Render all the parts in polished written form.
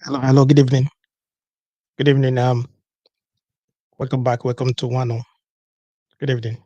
Hello, hello. Good evening. Good evening. Welcome back. Welcome to Wano. Good evening.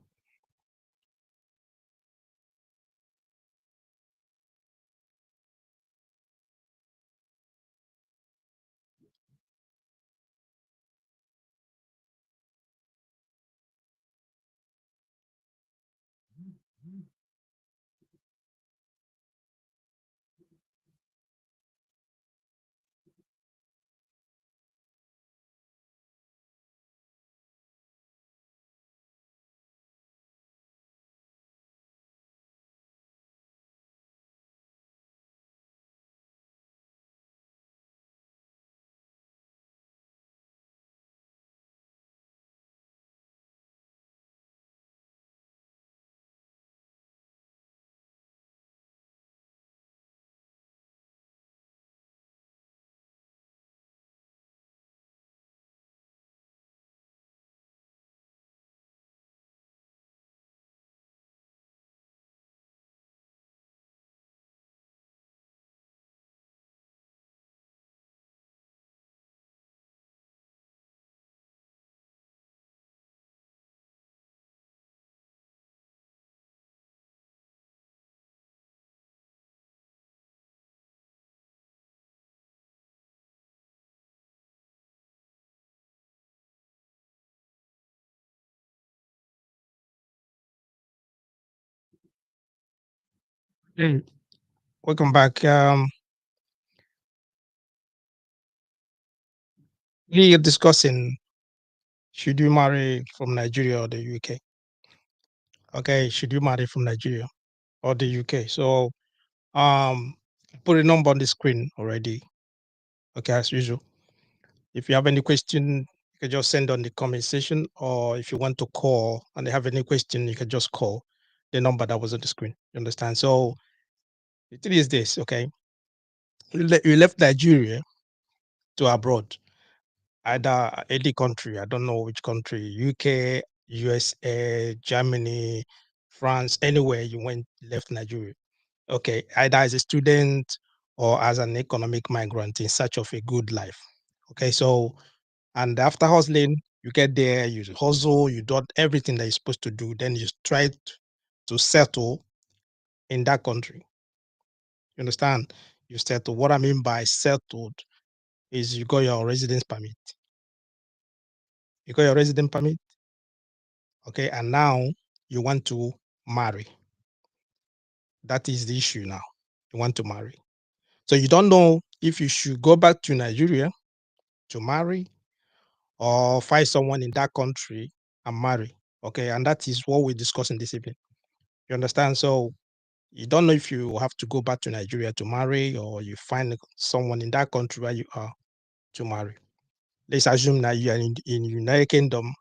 Hey, welcome back. We are discussing should you marry from Nigeria or the UK? Okay, should you marry from Nigeria or the UK? So, um, put a number on the screen already. Okay, as usual. If you have any question, you can just send on the comment section, or if you want to call and they have any question, you can just call the number that was on the screen. You understand? So, the thing is this, okay? You left Nigeria to abroad, either any country, I don't know which country, UK, USA, Germany, France, anywhere you went, left Nigeria. Okay, either as a student or as an economic migrant in search of a good life. Okay, so, and after hustling, you get there, you hustle, you do everything that you're supposed to do, then you try to settle in that country. You understand? You settle. What I mean by settled is you got your residence permit. You got your resident permit, okay, and now you want to marry. That is the issue now. You want to marry. So you don't know if you should go back to Nigeria to marry or find someone in that country and marry. Okay, and that is what we're discussing this evening. You understand? So you don't know if you have to go back to Nigeria to marry or you find someone in that country where you are to marry. Let's assume that you are in United Kingdom,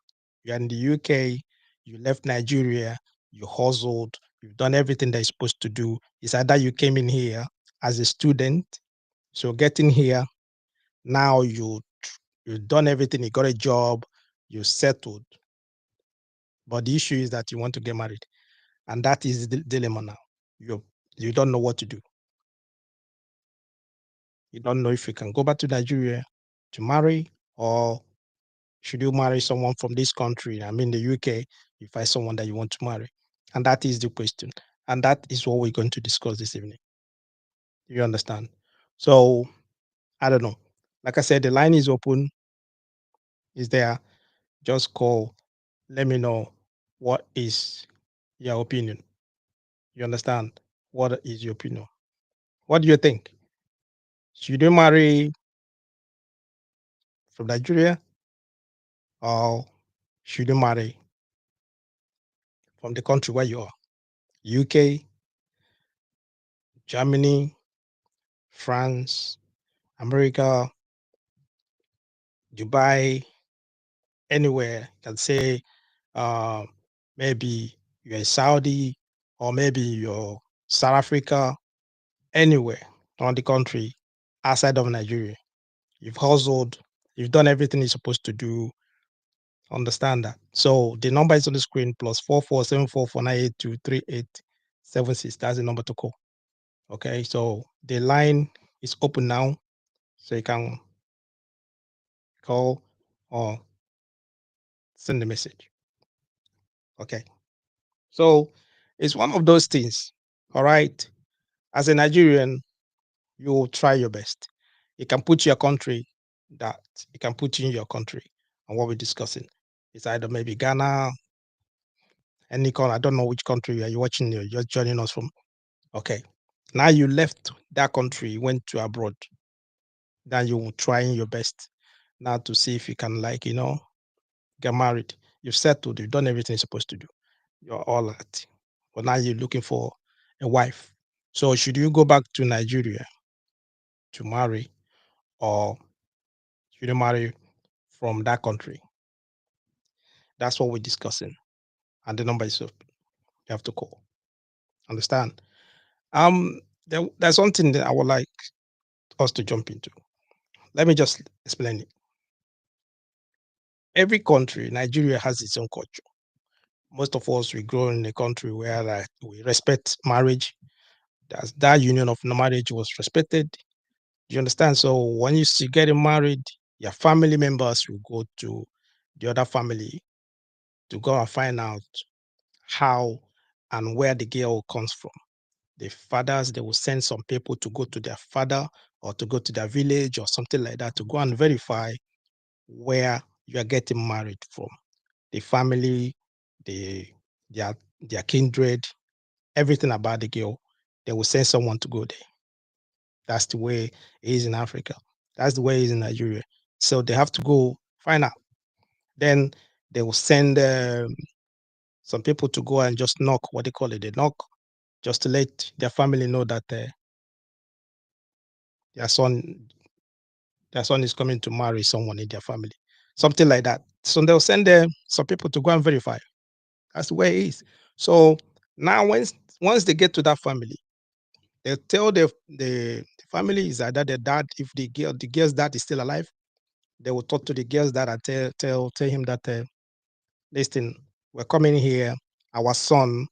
you are in the UK, you left Nigeria, you hustled, you've done everything that you're supposed to do. It's either you came in here as a student, so getting here, now you've done everything, you got a job, you settled. But the issue is that you want to get married. And that is the dilemma now. You you don't know what to do. You don't know if you can go back to Nigeria to marry or should you marry someone from this country? I mean, the UK, you find someone that you want to marry. And that is the question. And that is what we're going to discuss this evening. You understand? So, I don't know. Like I said, the line is open, is there. Just call. Let me know what is your opinion. You understand? What is your opinion? What do you think? Should you marry from Nigeria or should you marry from the country where you are? UK, Germany, France, America, Dubai, anywhere. You can say uh, maybe you're in Saudi or maybe you're South Africa, anywhere on the country outside of Nigeria. You've hustled, you've done everything you're supposed to do. Understand that. So the number is on the screen +447449823876. That's the number to call. Okay, so the line is open now, so you can call or send a message. Okay, so it's one of those things. All right, as a Nigerian, you will try your best. You can put your country that you can put in your country and what we're discussing. It's either maybe Ghana, any country. I don't know which country are you watching. You're joining us from. Okay, now you left that country, went to abroad. Then you trying your best now to see if you can, like, get married. You've settled, you've done everything you're supposed to do. You're all that. But now you're looking for a wife. So should you go back to Nigeria to marry or should you marry from that country? That's what we're discussing. And the number is up. You have to call. Understand? There's something that I would like us to jump into. Let me just explain it. Every country, Nigeria has its own culture. Most of us we grow in a country where like we respect marriage. That union of marriage was respected. You understand? So when you see getting married, your family members will go to the other family to go and find out how and where the girl comes from. The fathers, they will send some people to go to their father or to go to their village or something like that to go and verify where you are getting married from. The family, the their kindred, everything about the girl, they will send someone to go there. That's the way it is in Africa. That's the way it is in Nigeria. So they have to go find out. Then they will send some people to go and just knock, what they call it, they knock, just to let their family know that their son their son is coming to marry someone in their family, something like that. So they'll send some people to go and verify. That's the way it is. So now, once they get to that family, they tell the family is either the dad, if the girl's dad is still alive, they will talk to the girl's dad and tell him that listen, we're coming here. Our son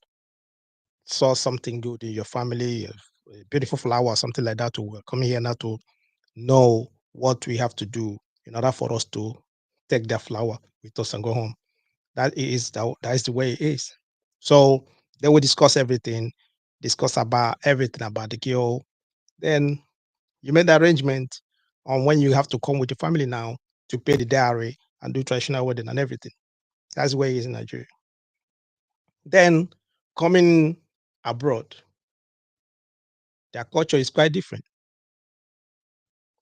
saw something good in your family, a beautiful flower or something like that. We're coming here now to know what we have to do in order for us to take that flower with us and go home. That is the way it is. So they will discuss everything, discuss about everything about the girl. Then you made the arrangement on when you have to come with your family now to pay the dowry and do traditional wedding and everything. That's the way it is in Nigeria. Then coming abroad, their culture is quite different.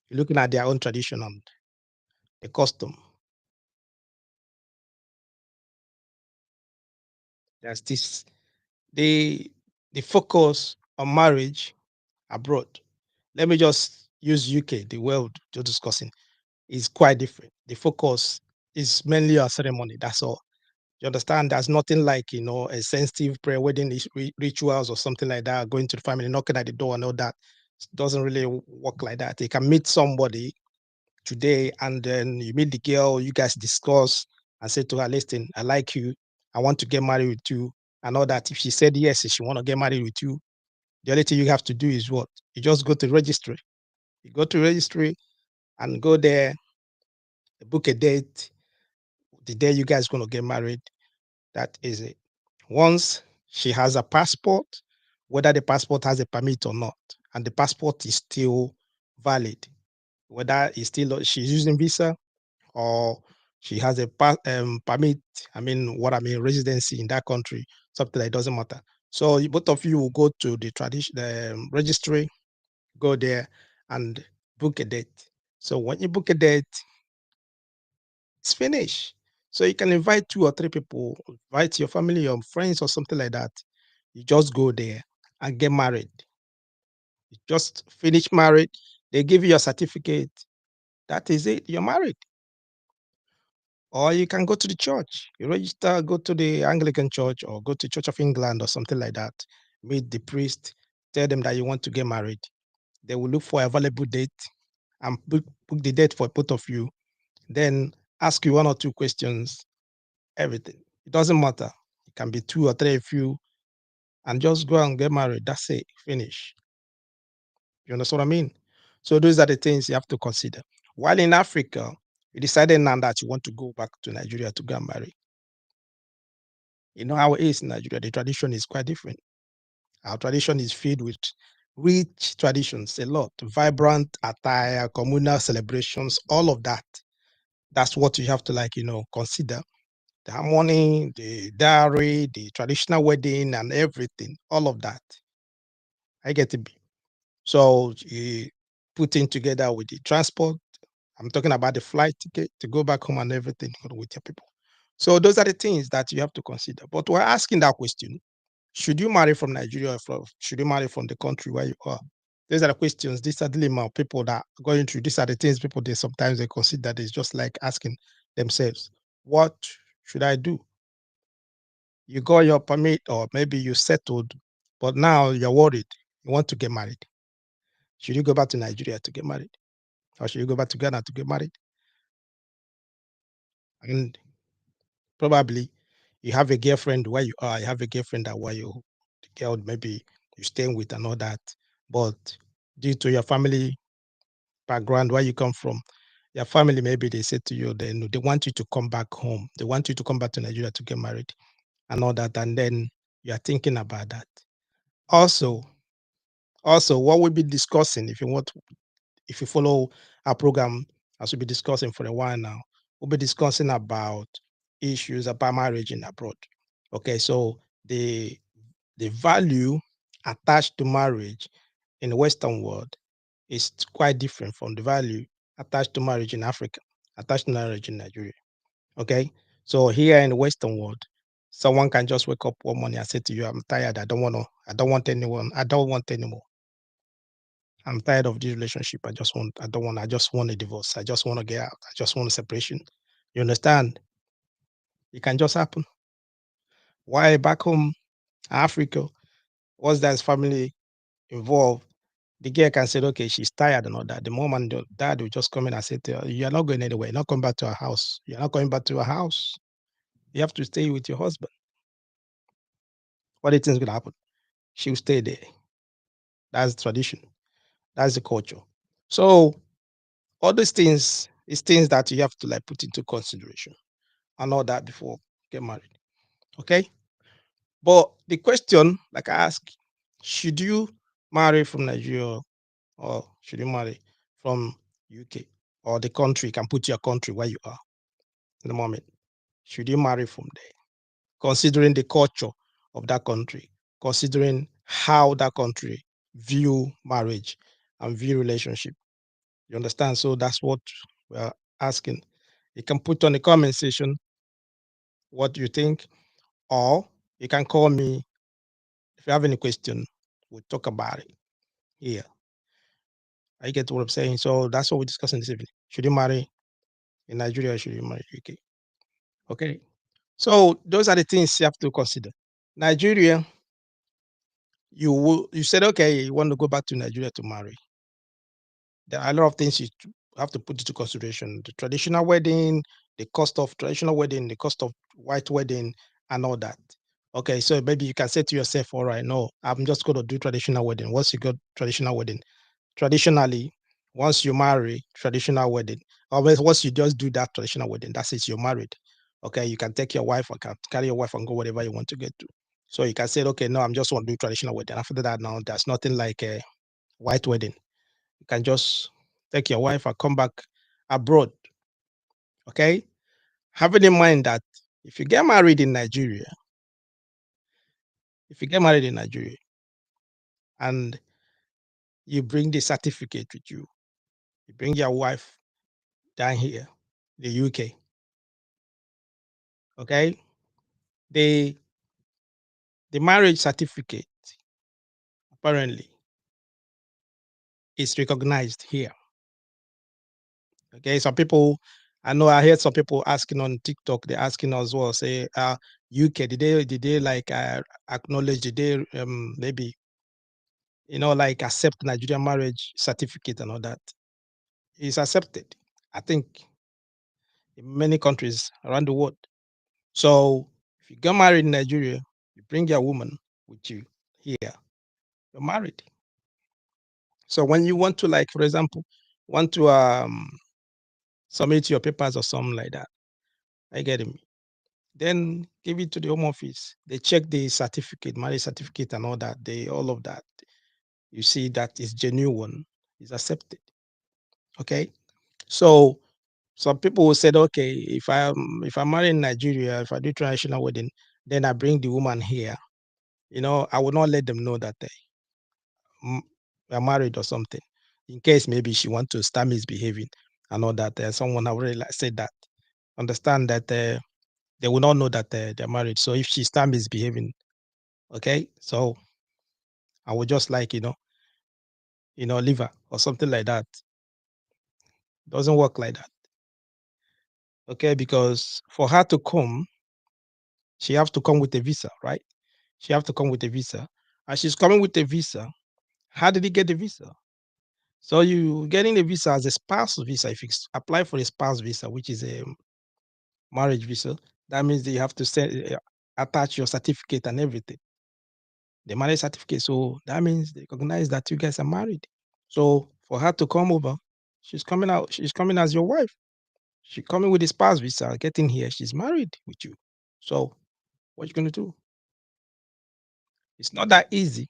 You're looking at their own tradition and the custom. There's this the the focus on marriage abroad. Let me just use UK, the world you're discussing is quite different. The focus is mainly a ceremony. That's all. You understand? There's nothing like a sensitive prayer, wedding rituals or something like that. Going to the family, knocking at the door, and all that. It doesn't really work like that. You can meet somebody today, and then you meet the girl. You guys discuss and say to her, "Listen, I like you. I want to get married with you," and all that. If she said yes, she want to get married with you, the only thing you have to do is what? You just go to registry. You go to registry and go there, book a date. The day you guys going to get married, that is it. Once she has a passport, whether the passport has a permit or not, and the passport is still valid, whether it's still she's using visa or she has a permit, I mean, what I mean, residency in that country, something that doesn't matter. So both of you will go to the tradition, the registry, go there and book a date. So when you book a date, it's finished. So you can invite 2 or 3 people, invite your family, your friends, or something like that. You just go there and get married. You just finish married. They give you a certificate. That is it. You're married. Or you can go to the church. You register, go to the Anglican church or go to Church of England or something like that. Meet the priest, tell them that you want to get married. They will look for a available date and book the date for both of you. Then ask you 1 or 2 questions, everything. It doesn't matter. It can be 2 or 3 of you and just go and get married. That's it. Finish. You understand what I mean? So those are the things you have to consider. While in Africa, you decided now that you want to go back to Nigeria to get married. You know how it is in Nigeria. The tradition is quite different. Our tradition is filled with rich traditions, a lot, vibrant attire, communal celebrations, all of that. That's what you have to consider. The harmony, the dowry, the traditional wedding, and everything, all of that. I get it. So you putting together with the transport. I'm talking about the flight ticket to go back home and everything with your people. So those are the things that you have to consider. But we're asking that question: should you marry from Nigeria or should you marry from the country where you are? These are the questions. These are the dilemma of people that are going through. These are the things people they sometimes they consider. It's just like asking themselves, "What should I do?" You got your permit, or maybe you settled, but now you're worried. You want to get married. Should you go back to Nigeria to get married, or should you go back to Ghana to get married? And probably you have a girlfriend where you are. You have a girlfriend that where you, the girl maybe you're staying with and all that, but due to your family background, where you come from, your family maybe they say to you, they want you to come back home. They want you to come back to Nigeria to get married and all that, and then you are thinking about that. Also, what we'll be discussing, if you follow our program, as we'll be discussing for a while now, we'll be discussing about issues about marriage in abroad. Okay, so the value attached to marriage in the Western world is quite different from the value attached to marriage in Africa, attached to marriage in Nigeria. Okay, so here in the Western world, someone can just wake up one morning and say to you, "I'm tired. I don't want anyone. I don't want anymore. I'm tired of this relationship. I don't want, I just want a divorce. I just want to get out. I just want a separation." You understand? It can just happen. Why back home, Africa, once there's family involved, the girl can say, okay, she's tired and all that. The mom and the dad will just come in and say to her, "You're not going anywhere. You're not coming back to our house. You're not going back to our house. You have to stay with your husband." What do you think is going to happen? She'll stay there. That's tradition. That's the culture. So all these things is things that you have to like put into consideration and all that before get married. Okay. But the question, like I ask, should you marry from Nigeria or should you marry from UK or the country? You can put your country where you are in the moment. Should you marry from there? Considering the culture of that country, considering how that country view marriage and view relationship. You understand? So that's what we're asking. You can put on the comment section what you think, or you can call me if you have any question. We'll talk about it here. I get what I'm saying. So that's what we're discussing this evening. Should you marry in Nigeria or should you marry UK? Okay. So those are the things you have to consider. Nigeria, you said okay, you want to go back to Nigeria to marry. There are a lot of things you have to put into consideration: the traditional wedding, the cost of traditional wedding, the cost of white wedding, and all that. Okay, so maybe you can say to yourself, all right, no, I'm just going to do traditional wedding. Once you got traditional wedding, traditionally, once you marry, traditional wedding, or once you just do that traditional wedding, that's it, you're married. Okay, you can take your wife or can carry your wife and go whatever you want to get to. So you can say, okay, no, I'm just want to do traditional wedding. After that, now there's nothing like a white wedding. You can just take your wife and come back abroad. Okay, having in mind that if you get married in Nigeria, If you get married in Nigeria and you bring the certificate with you, you bring your wife down here, the UK, okay? The the marriage certificate apparently is recognized here. Okay, some people, I know I heard some people asking on TikTok, they're asking as well, say, UK, did they like acknowledge, did they maybe like accept Nigerian marriage certificate and all that? It's accepted, I think, in many countries around the world. So if you get married in Nigeria, you bring your woman with you here, you're married. So when you want to, like, for example, want to submit your papers or something like that, I get it. Then give it to the home office. They check the certificate, marriage certificate, and all that. They all of that. You see that is genuine, is accepted. Okay. So some people will said, okay, if I marry in Nigeria, if I do traditional wedding, then I bring the woman here. I will not let them know that mm, we're married or something, in case maybe she want to start misbehaving and all that. Someone already said that. Understand that they will not know that they're married. So if she start misbehaving, okay, so I would just like leave her or something like that. Doesn't work like that, okay? Because for her to come, she have to come with a visa, right? She have to come with a visa, and she's coming with a visa. How did he get the visa? So you getting a visa as a spouse visa. If you apply for a spouse visa, which is a marriage visa, that means that you have to send, attach your certificate and everything, the marriage certificate. So that means they recognize that you guys are married. So for her to come over, she's coming out. She's coming as your wife. She coming with a spouse visa. Getting here, she's married with you. So what you gonna do? It's not that easy.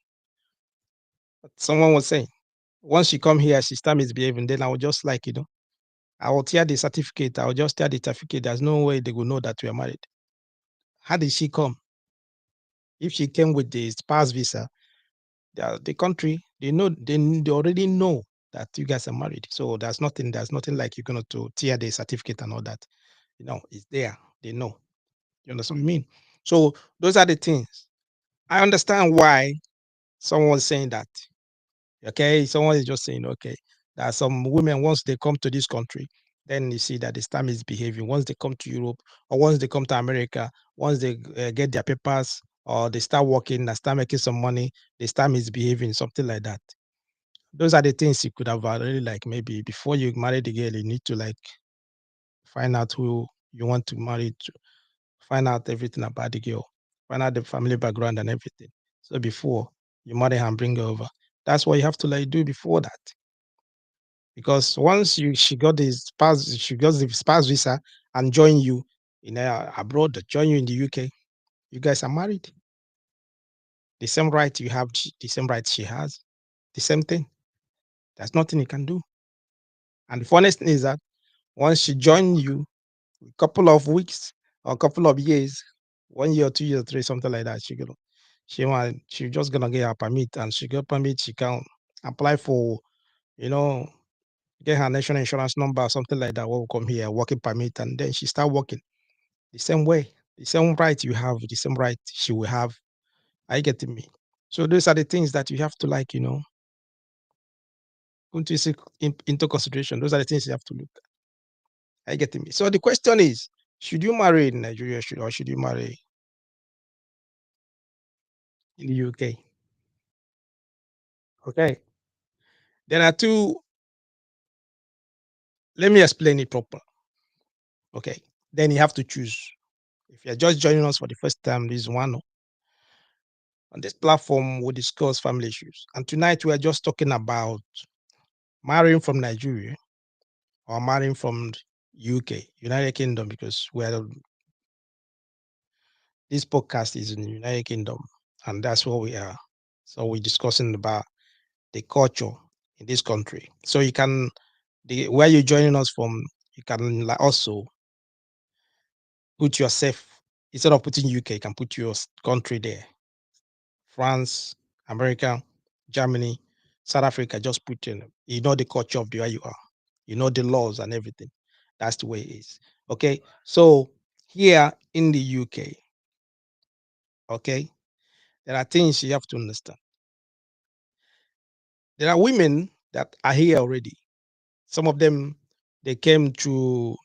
But someone was saying once she come here, she start misbehaving. Then I will just like I will tear the certificate. I will just tear the certificate. There's no way they will know that we are married. How did she come? If she came with the spouse visa, the country they already know that you guys are married. So there's nothing like you're gonna to tear the certificate and all that. It's there. They know. You understand what I mean? So those are the things. I understand why someone's saying that. Okay, someone is just saying, okay, that some women once they come to this country, then you see that the star is behaving. Once they come to Europe or once they come to America, once they get their papers or they start working and start making some money, they start misbehaving, something like that. Those are the things you could have really like maybe before you marry the girl, you need to like find out who you want to marry to, find out everything about the girl, find out the family background and everything. So before you marry her and bring her over, that's what you have to like do before that. Because once she got the spouse visa and join you in abroad, join you in the UK, you guys are married. The same right you have, the same right she has, the same thing. There's nothing you can do. And the funniest thing is that once she join you, a couple of weeks or a couple of years, 1 year, 2 years, three, something like that, she just gonna get her permit, and she get permit, she can apply for, you know, get her national insurance number or something like that. Will come here, working permit, and then she start working the same way, the same right you have, the same right she will have. I get me. So those are the things that you have to like, into consideration. Those are the things you have to look at. I get me. So the question is, should you marry in Nigeria, or should you marry in the UK? Okay. There are two. Let me explain it proper. Okay. Then you have to choose. If you're just joining us for the first time, this is one. On this platform, we discuss family issues. And tonight, we are just talking about marrying from Nigeria or marrying from UK, United Kingdom, because this podcast is in the United Kingdom, and that's where we are. So we're discussing about the culture in this country. So you can, where you're joining us from, you can also put yourself, instead of putting UK, you can put your country there. France, America, Germany, South Africa, just put in, you know the culture of the where you are, you know the laws and everything. That's the way it is. Okay. So here in the UK, okay, there are things you have to understand. There are women that are here already. Some of them they came to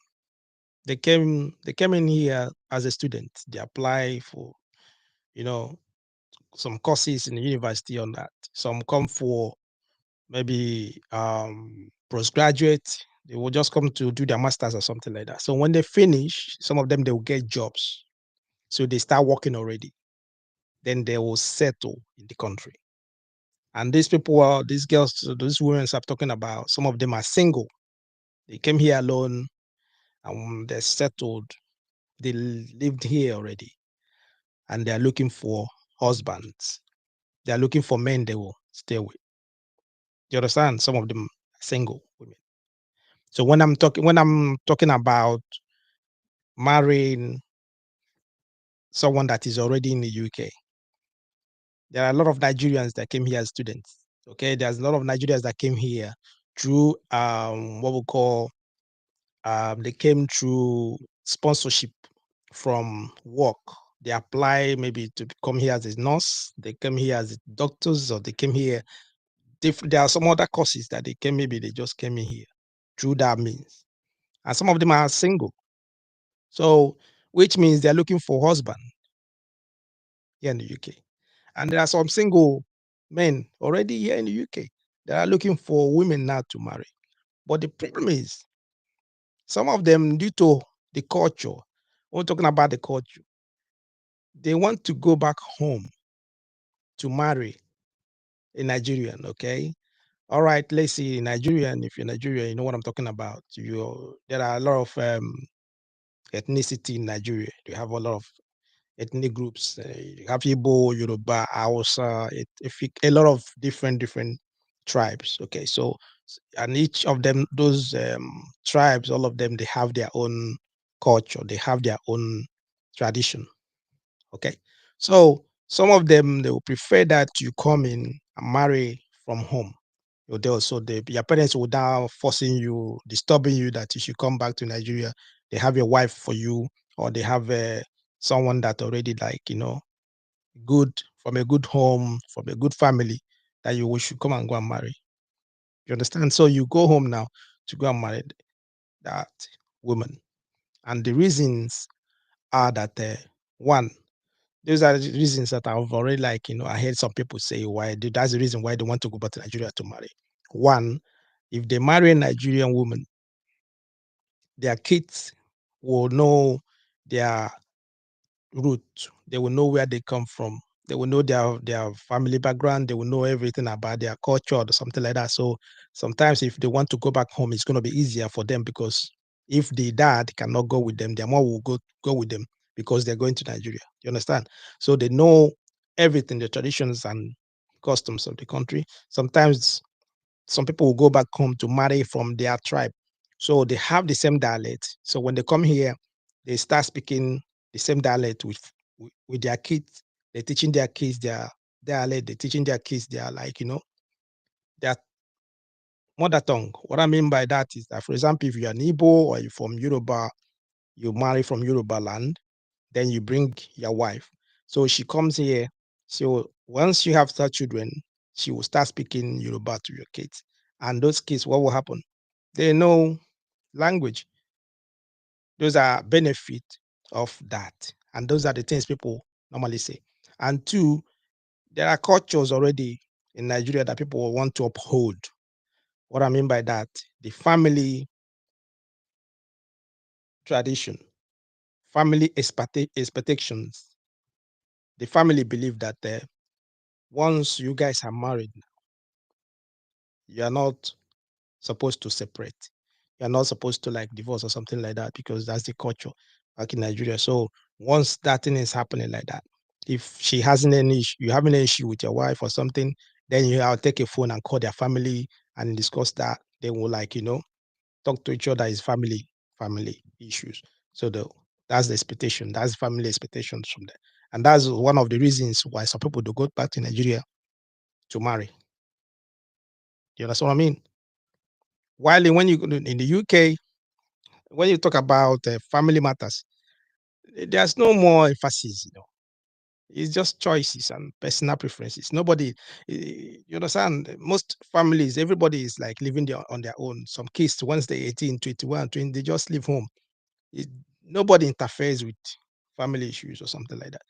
they came in here as a student. They apply for, you know, some courses in the university on that. Some come for maybe postgraduate. They will just come to do their masters or something like that. So when they finish, some of them they will get jobs. So they start working already. Then they will settle in the country. And these people are these girls, these women I'm talking about, some of them are single. They came here alone and they're settled. They lived here already and they're looking for husbands. They're looking for men they will stay with. You understand? Some of them are single women. So when I'm talking about marrying someone that is already in the UK, there are a lot of Nigerians that came here as students. Okay, there's a lot of Nigerians that came here through what we call they came through sponsorship from work. They apply maybe to come here as a nurse, they came here as doctors, or they came here different. There are some other courses that they came, maybe they just came in here through that means. And some of them are single. So which means they're looking for husband here in the UK. And there are some single men already here in the UK that are looking for women now to marry. But the problem is some of them, due to the culture, we're talking about the culture, they want to go back home to marry a Nigerian, okay? All right, let's see, Nigerian, if you're Nigerian, you know what I'm talking about. There are a lot of ethnicity in Nigeria. You have a lot of ethnic groups. You have Igbo, Yoruba, Hausa, a lot of different tribes. Okay, so and each of them, those tribes, all of them, they have their own culture. They have their own tradition. Okay, so some of them they will prefer that you come in and marry from home. Your parents will now forcing you, disturbing you that you should come back to Nigeria. They have a wife for you, or they have someone that already, like, good, from a good home, from a good family, that you should come and go and marry. You understand? So you go home now to go and marry that woman, and the reasons are that one, those are the reasons that I've already, like, I heard some people say that's the reason why they want to go back to Nigeria to marry. One, if they marry a Nigerian woman, their kids will know their root. They will know where they come from. They will know their family background. They will know everything about their culture or something like that. So sometimes if they want to go back home, it's going to be easier for them, because if the dad cannot go with them, their mom will go with them, because they're going to Nigeria. You understand? So they know everything, the traditions and customs of the country. Sometimes some people will go back home to marry from their tribe. So they have the same dialect. So when they come here, they start speaking the same dialect with their kids. They're teaching their kids their dialect. They're teaching their kids their, like, their mother tongue. What I mean by that is that, for example, if you're an Igbo or you're from Yoruba, you marry from Yoruba land, then you bring your wife. So she comes here. So once you have start children, she will start speaking Yoruba to your kids. And those kids, what will happen? They know language. Those are benefit of that. And those are the things people normally say. And two, there are cultures already in Nigeria that people will want to uphold. What I mean by that, the family tradition, family expectations. The family believe that once you guys are married, you are not supposed to separate. You're not supposed to, like, divorce or something like that, because that's the culture back in Nigeria. So once that thing is happening like that, if she hasn't any issue, you having an issue with your wife or something, then I'll take a phone and call their family and discuss that. They will, like, talk to each other as family issues. So that's the expectation. That's family expectations from there. And that's one of the reasons why some people do go back to Nigeria to marry. You understand what I mean? While when you go in the UK, when you talk about family matters, there's no more emphasis. It's just choices and personal preferences. Nobody, you understand? Most families, everybody is like living on their own. Some kids, once they're 18, 21, 20, they just leave home. It, Nobody interferes with family issues or something like that.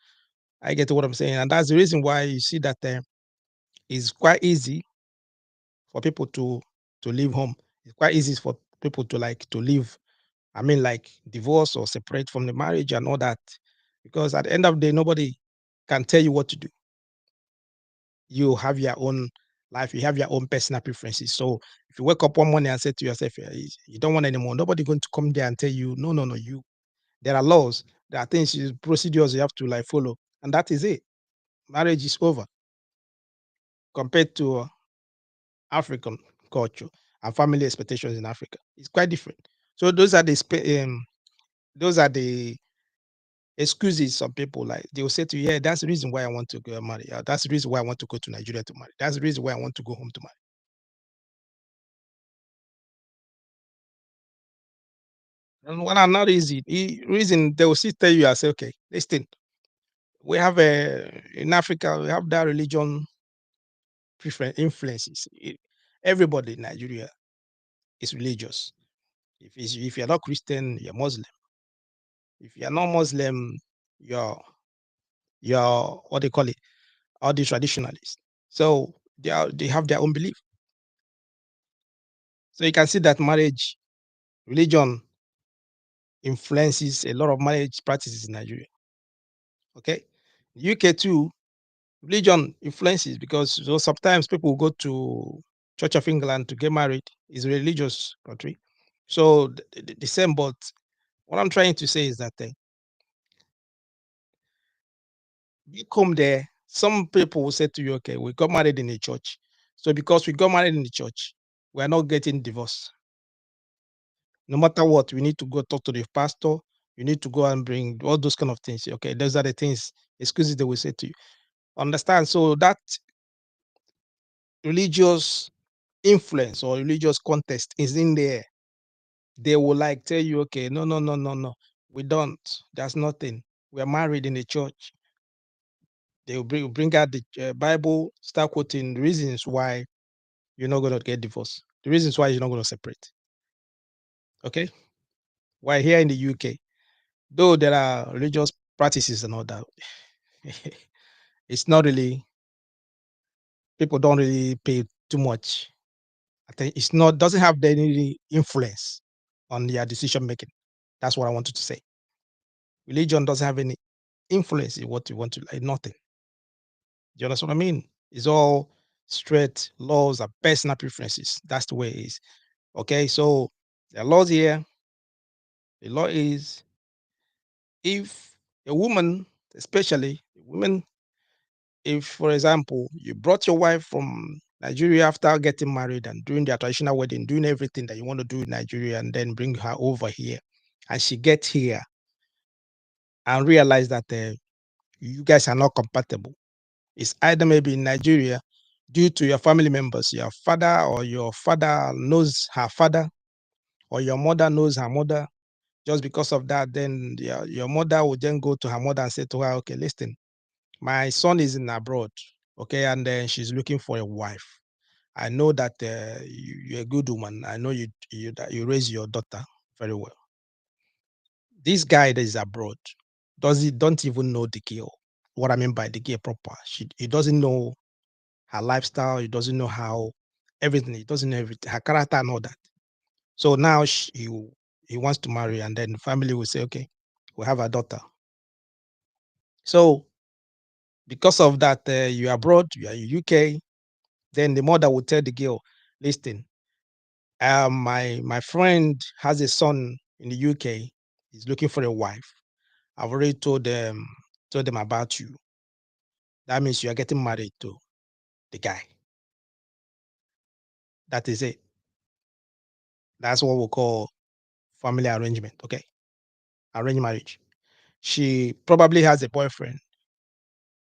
I get what I'm saying. And that's the reason why you see that it's quite easy for people to leave home. It's quite easy for people to like to leave. I mean, like divorce or separate from the marriage and all that, because at the end of the day, nobody can tell you what to do. You have your own life, you have your own personal preferences. So if you wake up one morning and say to yourself, you don't want anymore, nobody going to come there and tell you, no, no, no, you. There are laws, there are things, procedures you have to like follow, and that is it. Marriage is over compared to African culture and family expectations in Africa. It's quite different. So those are the excuses some people like. They will say to you, yeah, that's the reason why I want to go marry. That's the reason why I want to go to Nigeria to marry. That's the reason why I want to go home to marry. And one another reason they will still tell you, I say, okay, listen, we have in Africa, we have that religion preference influences. Everybody in Nigeria is religious. If you're not Christian, you're Muslim. If you're not Muslim, you're you're what they call it, all the traditionalists. So they have their own belief. So you can see that marriage, religion influences a lot of marriage practices in Nigeria. Okay. UK too, religion influences because sometimes people go to Church of England to get married. It's a religious country. So the same, but what I'm trying to say is that you come there, some people will say to you, okay, we got married in a church. So because we got married in the church, we are not getting divorced. No matter what, we need to go talk to the pastor. You need to go and bring all those kind of things. Okay, those are the things, excuses they will say to you. Understand? So that religious influence or religious context is in there. They will like tell you, okay, no, no, no, no, no, we don't. There's nothing. We are married in the church. They will bring out the Bible, start quoting the reasons why you're not going to get divorced, the reasons why you're not going to separate. Okay. Why here in the UK, though there are religious practices and all that, it's not really, people don't really pay too much. I think it's not, doesn't have any influence on their decision making. That's what I wanted to say. Religion doesn't have any influence in what you want to like, nothing. Do you understand what I mean? It's all straight laws and personal preferences. That's the way it is. Okay, so the laws here, the law is if a woman, especially women, if for example you brought your wife from Nigeria after getting married and doing their traditional wedding, doing everything that you want to do in Nigeria, and then bring her over here, and she gets here and realize that you guys are not compatible. It's either maybe in Nigeria due to your family members, your father or your father knows her father, or your mother knows her mother. Just because of that, then your mother will then go to her mother and say to her, okay, listen, my son is in abroad, okay, and then she's looking for a wife. I know that you're a good woman. I know that you raise your daughter very well. This guy that is abroad, does he don't even know the girl. What I mean by the girl proper, he doesn't know her lifestyle. He doesn't know how everything. He doesn't know everything, her character and all that. So now he wants to marry, and then the family will say, okay, we have a daughter. So because of that, you're abroad, you are in UK. Then the mother will tell the girl, listen, my friend has a son in the UK. He's looking for a wife. I've already told them about you. That means you are getting married to the guy. That is it. That's what we call family arrangement. Okay, arranged marriage. She probably has a boyfriend.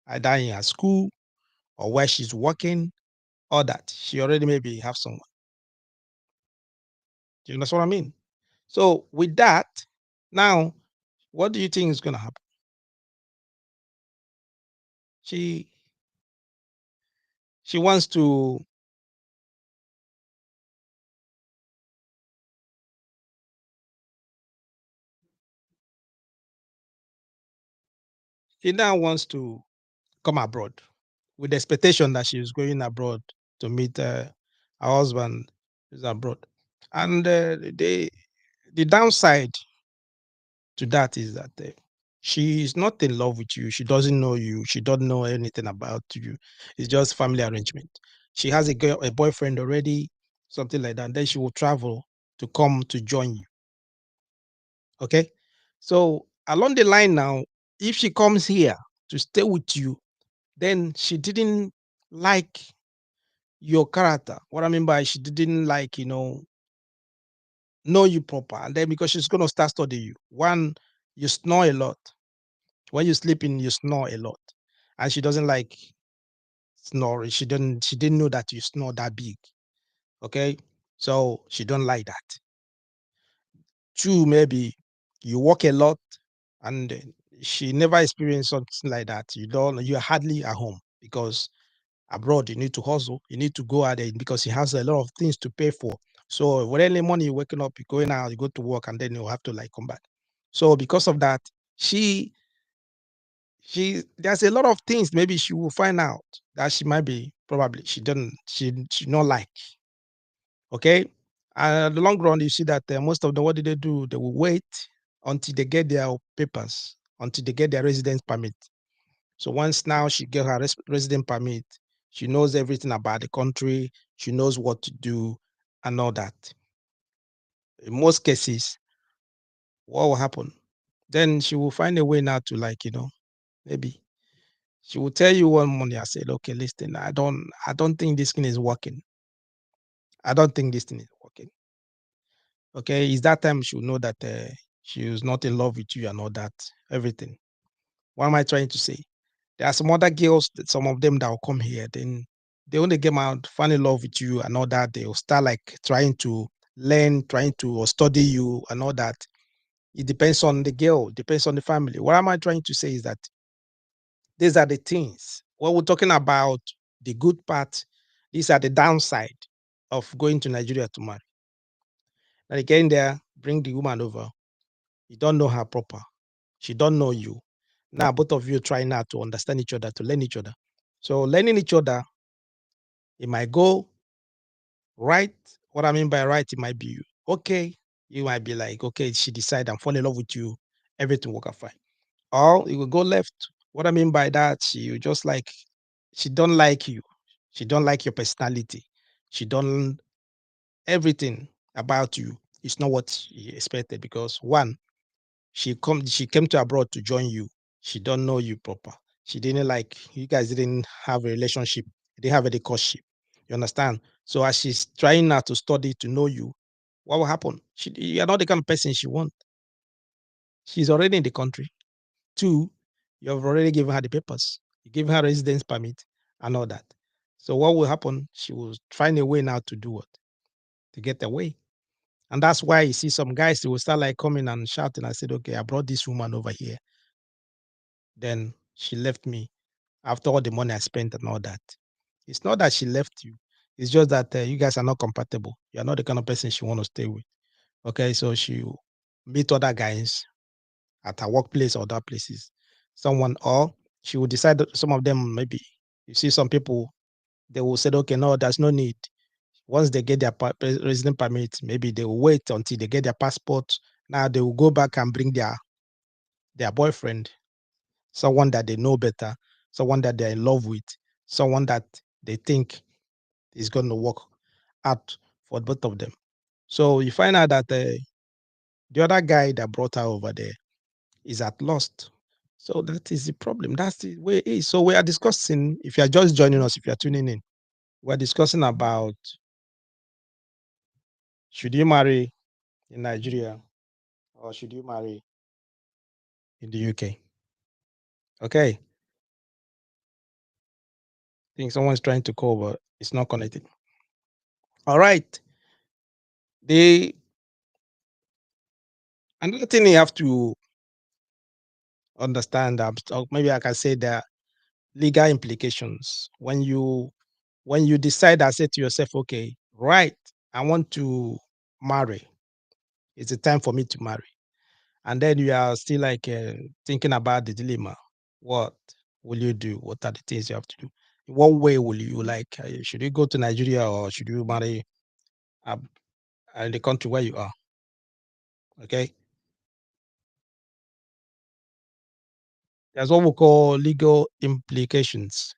either in her school or where she's working, all that. She already maybe have someone. Do you understand what I mean? So with that, now, what do you think is gonna happen? She she wants to she now wants to come abroad with the expectation that she is going abroad to meet her husband who's abroad. And the downside to that is that she is not in love with you. She doesn't know you. She don't know anything about you. It's just family arrangement. She has a boyfriend already, something like that. Then she will travel to come to join you. Okay. So along the line now, if she comes here to stay with you, then she didn't like your character. What I mean by she didn't like, know you proper. And then because she's gonna start studying you. One, you snore a lot. When you sleep in, you snore a lot. And she doesn't like snoring. She didn't know that you snore that big. Okay. So she don't like that. Two, maybe you walk a lot and she never experienced something like that. You're hardly at home because abroad you need to hustle, you need to go out there because he has a lot of things to pay for. So when early morning you're waking up, you're going out, you go to work, and then you have to like come back. So because of that, she there's a lot of things maybe she will find out that she might be probably she not like. Okay. And in the long run, you see that most of them, what do? They will wait until they get their papers, until they get their residence permit. So once now she get her resident permit, she knows everything about the country. She knows what to do and all that. In most cases, what will happen? Then she will find a way now to like, maybe she will tell you one morning, I said, okay, listen, I don't think this thing is working. I don't think this thing is working. Okay. Is that time she will know that she was not in love with you and all that, everything. What am I trying to say? There are some other girls, some of them that will come here, then they only get out, fall in love with you and all that. They will start like trying to learn, trying to study you and all that. It depends on the girl, depends on the family. What am I trying to say is that these are the things. What we're talking about, the good part, these are the downside of going to Nigeria to marry. Now again there, bring the woman over. You don't know her proper. She don't know you. Now both of you try now to understand each other, to learn each other. So learning each other, it might go right. What I mean by right, it might be okay. You might be like, okay, she decide and fall in love with you, everything work out fine. Or it will go left. What I mean by that, she just like she don't like you. She don't like your personality. She don't everything about you is not what she expected because one, she came to abroad to join you. She don't know you proper. She didn't like you guys didn't have a relationship. You didn't have any courtship. You understand? So as she's trying now to study to know you, what will happen? You're not the kind of person she wants. She's already in the country. Two, you have already given her the papers. You give her residence permit and all that. So what will happen? She will find a way now to do what? To get away. And that's why you see some guys they will start like coming and shouting. I said, okay, I brought this woman over here. Then she left me after all the money I spent and all that. It's not that she left you. It's just that you guys are not compatible. You're not the kind of person she want to stay with. Okay, so she will meet other guys at her workplace or other places. Someone or she will decide that some of them maybe you see some people they will say, okay, no, there's no need. Once they get their resident permit, maybe they will wait until they get their passport. Now they will go back and bring their boyfriend, someone that they know better, someone that they're in love with, someone that they think is going to work out for both of them. So you find out that the other guy that brought her over there is at lost. So that is the problem. That's the way it is. So we are discussing, if you are just joining us, if you are tuning in, we're discussing about should you marry in Nigeria or should you marry in the UK? Okay. think someone's trying to call, but it's not connecting. All right. The Another thing you have to understand, or maybe I can say the legal implications when you decide and say to yourself, okay, right, I want to marry. It's a time for me to marry. And then you are still like thinking about the dilemma. What will you do? What are the things you have to do? In what way will you like? Should you go to Nigeria or should you marry uh, in the country where you are? Okay, there's what we call legal implications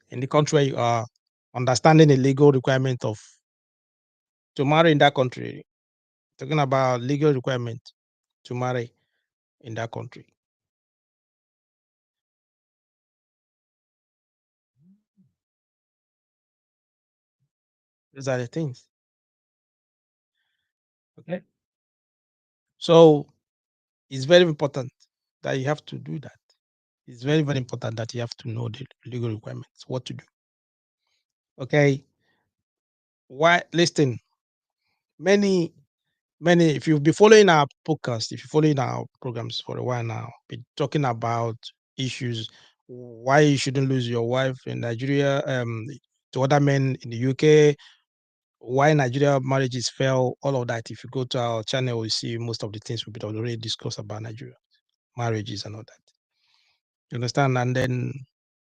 in the country where you are. Understanding the legal requirement of to marry in that country. Talking about legal requirement to marry in that country. These are the things. Okay, so it's very important that you have to do that. It's very, very important that you have to know the legal requirements, what to do. Okay. Why listen, many, many, if you've been following our podcast, if you're following our programs for a while now, been talking about issues, why you shouldn't lose your wife in Nigeria, to other men in the UK, why Nigeria marriages fail, all of that. If you go to our channel, you see most of the things we've already discussed about Nigeria marriages and all that. You understand? And then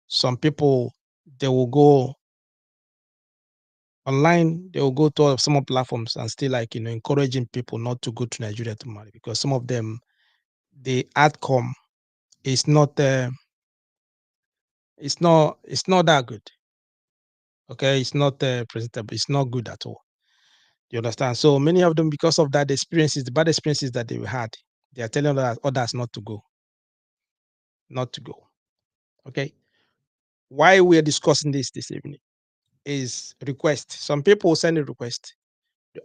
some people they will go online, they will go to some of platforms and still like encouraging people not to go to Nigeria to marry because some of them the outcome is not it's not that good. Okay, it's not presentable. It's not good at all. You understand? So many of them, because of that, the experiences, the bad experiences that they had, they are telling others not to go, not to go. Okay. Why we are discussing this evening is request. Some people send a request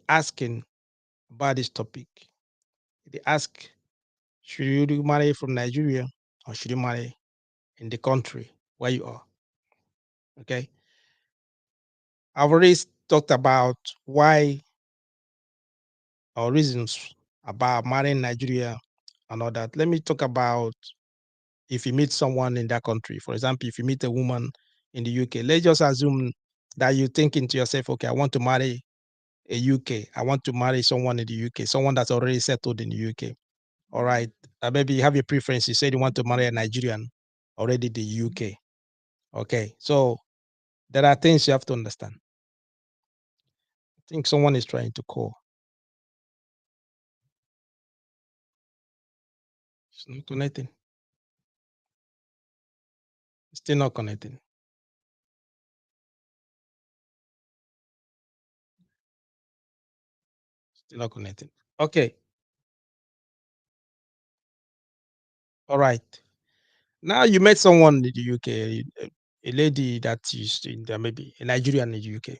asking about this topic. They ask, should you marry from Nigeria or should you marry in the country where you are? Okay. I've already talked about why or reasons about marrying Nigeria and all that. Let me talk about if you meet someone in that country. For example, if you meet a woman in the UK, let's just assume that you're thinking to yourself, okay, I want to marry a UK. I want to marry someone in the UK, someone that's already settled in the UK. All right. Maybe you have a preference. You said you want to marry a Nigerian already in the UK. Okay. So there are things you have to understand. I think someone is trying to call. It's not connecting. It's still not connecting. Still not connecting. Okay. All right. Now you met someone in the UK, a lady that is in there, maybe a Nigerian in the UK.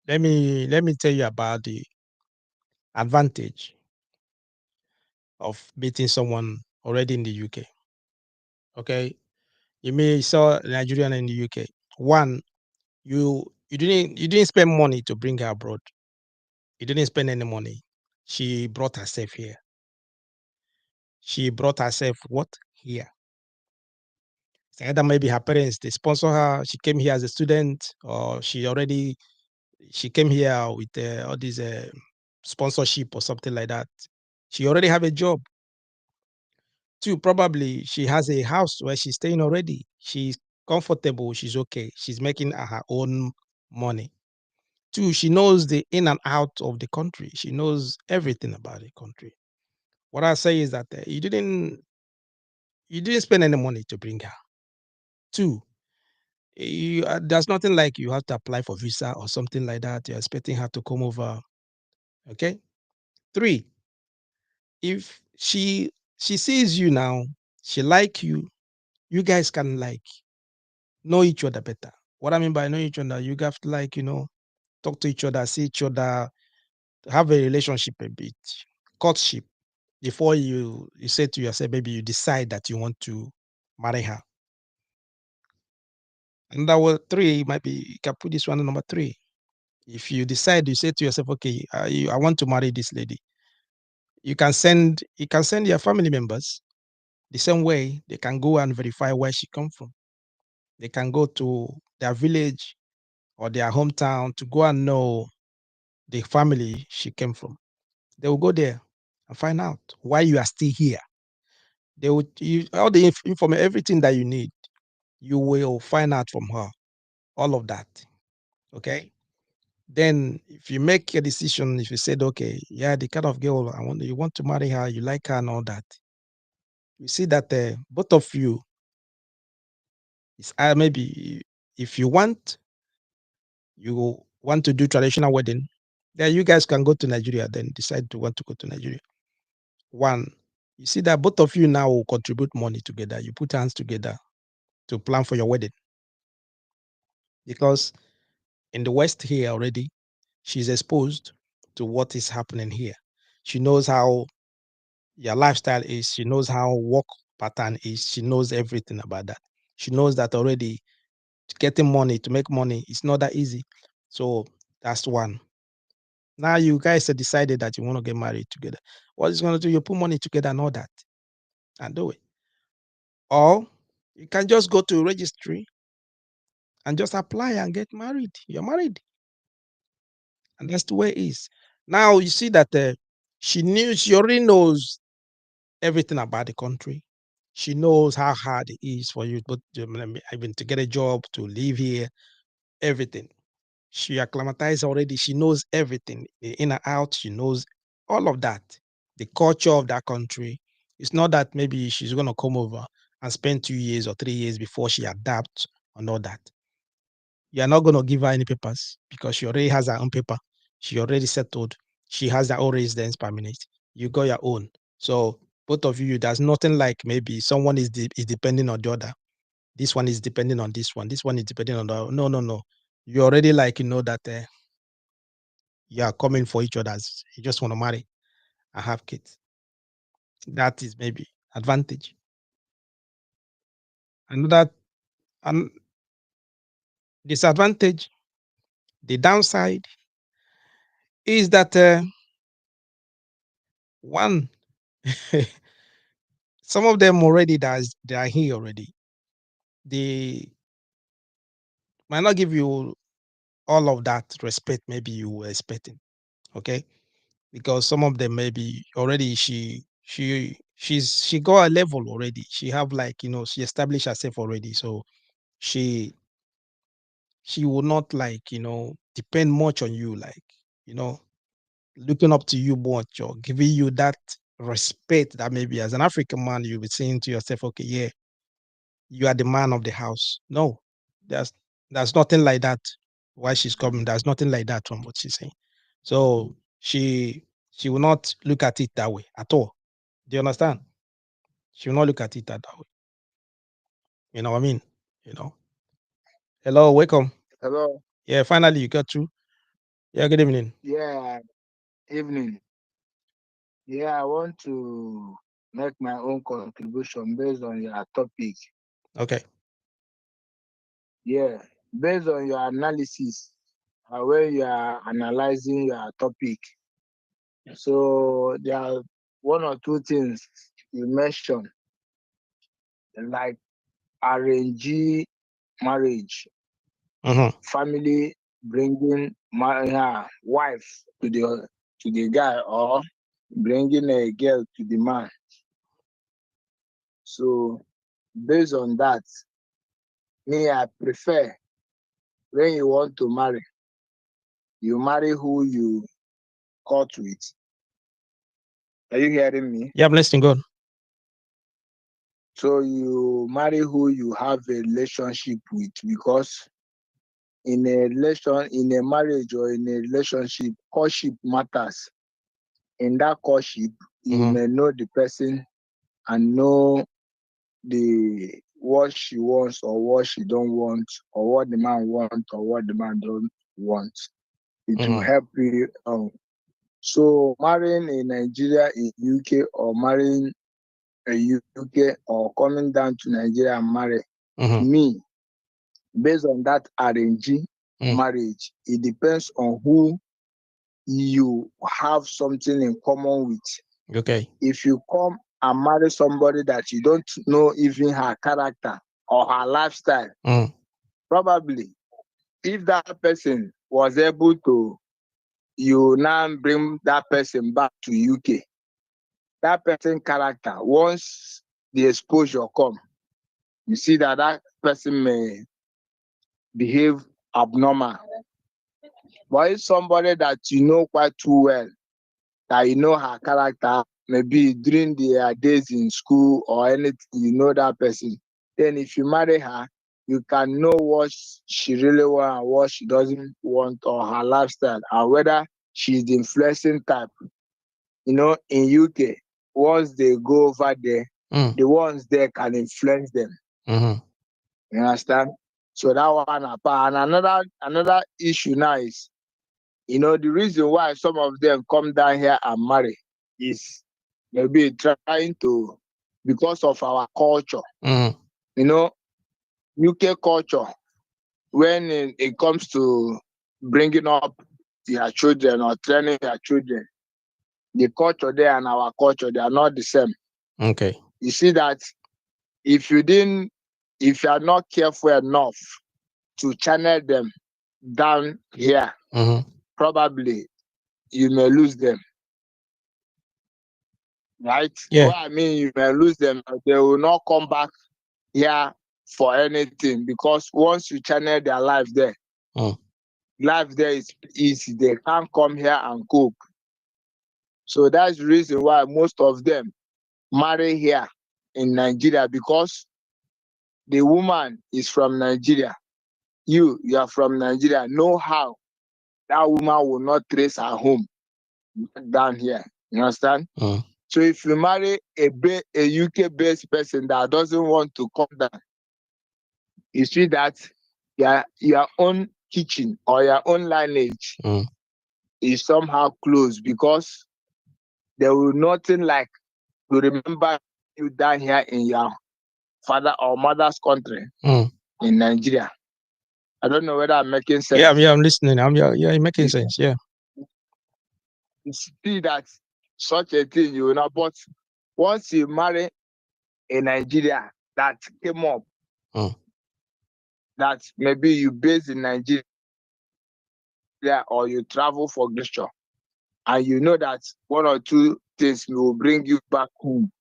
Let me tell you about the advantage of meeting someone already in the UK. Okay. You may saw a Nigerian in the UK. One, you didn't spend money to bring her abroad. You didn't spend any money. She brought herself here. She brought herself what? Here. So either maybe her parents they sponsor her. She came here as a student, or she came here with all these sponsorship or something like that. She already have a job. Two, probably she has a house where she's staying already. She's comfortable. She's okay. She's making her own money. Two, she knows the in and out of the country. She knows everything about the country. What I say is that you didn't spend any money to bring her. Two, there's nothing like you have to apply for visa or something like that. You're expecting her to come over. Okay. Three, if she sees you now, she like you guys can like know each other better. What I mean by know each other, you have to like, talk to each other, see each other, have a relationship a bit, courtship before you say to yourself, maybe you decide that you want to marry her. And number three might be, you can put this one number three. If you decide, you say to yourself, okay, I want to marry this lady. You can send your family members the same way. They can go and verify where she come from. They can go to their village or their hometown to go and know the family she came from. They will go there and find out why you are still here. They will all the information, everything that you need, you will find out from her. All of that. Okay. Then if you make a decision, if you said, okay, yeah, the kind of girl you want to marry her, you like her and all that, you see that both of you is maybe if you want to do traditional wedding, then you guys can go to Nigeria, then decide to want to go to Nigeria. One, you see that both of you now will contribute money together. You put hands together to plan for your wedding. Because in the West here already, she's exposed to what is happening here. She knows how your lifestyle is. She knows how work pattern is. She knows everything about that. She knows that already getting money to make money is not that easy. So that's one. Now you guys have decided that you want to get married together. What is going to do? You put money together and all that and do it. Or you can just go to registry and just apply and get married. You're married. And that's the way it is. Now you see that she already knows everything about the country. She knows how hard it is for you, but even to get a job, to live here, everything. She acclimatized already. She knows everything, the in and out. She knows all of that, the culture of that country. It's not that maybe she's going to come over and spend 2 years or 3 years before she adapts and all that. You're not going to give her any papers because she already has her own paper. She already settled. She has her own residence permit. You got your own. So both of you, there's nothing like maybe someone is depending on the other. This one is depending on this one. This one is depending on the other. No, no, no. You already like, that you are coming for each other. You just want to marry and have kids. That is maybe advantage. Another disadvantage, the downside is that one, some of them already they are here already. They might not give you all of that respect maybe you were expecting. Okay, because some of them maybe already she got a level already. She have like she established herself already. So she she will not like depend much on you, like you know looking up to you much or giving you that respect that maybe as an African man you'll be saying to yourself, okay, yeah, you are the man of the house. No, there's there's nothing like that. Why she's coming, there's nothing like that from what she's saying. So she will not look at it that way at all. Do you understand? She will not look at it that way. You know what I mean? You know. Hello, welcome. Hello. Yeah, finally you got through. Yeah, good evening. Yeah, evening. Yeah, I want to make my own contribution based on your topic. Okay. Yeah, based on your analysis, when you are analyzing your topic. So there are one or two things you mentioned, like arrange marriage, Mm-hmm. family bringing wife to the guy or bringing a girl to the man. So based on that, me, I prefer when you want to marry, you marry who you caught with. Are you hearing me? Yeah, I'm listening. Good. So you marry who you have a relationship with, because in a marriage or in a relationship, courtship matters. In that courtship, you Mm-hmm. may know the person and know the what she wants or what she don't want, or what the man wants or what the man don't want. It will Mm-hmm. help you. So marrying in Nigeria, in UK, or marrying a UK, or coming down to Nigeria and marry Mm-hmm. me, based on that arranging marriage, it depends on who you have something in common with. Okay. If you come and marry somebody that you don't know even her character or her lifestyle, probably if that person was able to, you now bring that person back to UK, that person character, once the exposure come, you see that that person may behave abnormal. But if somebody that you know quite too well, that you know her character, maybe during their days in school or anything, you know that person, then if you marry her, you can know what she really wants and what she doesn't want, or her lifestyle, and whether she's the influencing type. You know, in UK, once they go over there, the ones there can influence them. You understand? So that one apart. And another issue now is, you know, the reason why some of them come down here and marry is maybe trying to, because of our culture. You know, UK culture, when it comes to bringing up their children or training their children, the culture there and our culture, they are not the same. Okay. You see that if you are not careful enough to channel them down here, probably you may lose them. Right? Yeah. What I mean, you may lose them. They will not come back here for anything, because once you channel their life there, life there is easy. They can't come here and cook. So that's the reason why most of them marry here in Nigeria, because the woman is from Nigeria. You are from Nigeria. Know how that woman will not trace her home down here. You understand? So if you marry a UK-based person that doesn't want to come down, you see that your own kitchen or your own lineage is somehow closed, because there will nothing like to remember you down here in your father or mother's country in Nigeria. I don't know whether I'm making sense. Yeah, I'm listening. You're making sense. Yeah. You see that such a thing you will not. But once you marry a Nigeria that came up, that maybe you based in Nigeria or you travel for gesture, and you know that one or two things will bring you back home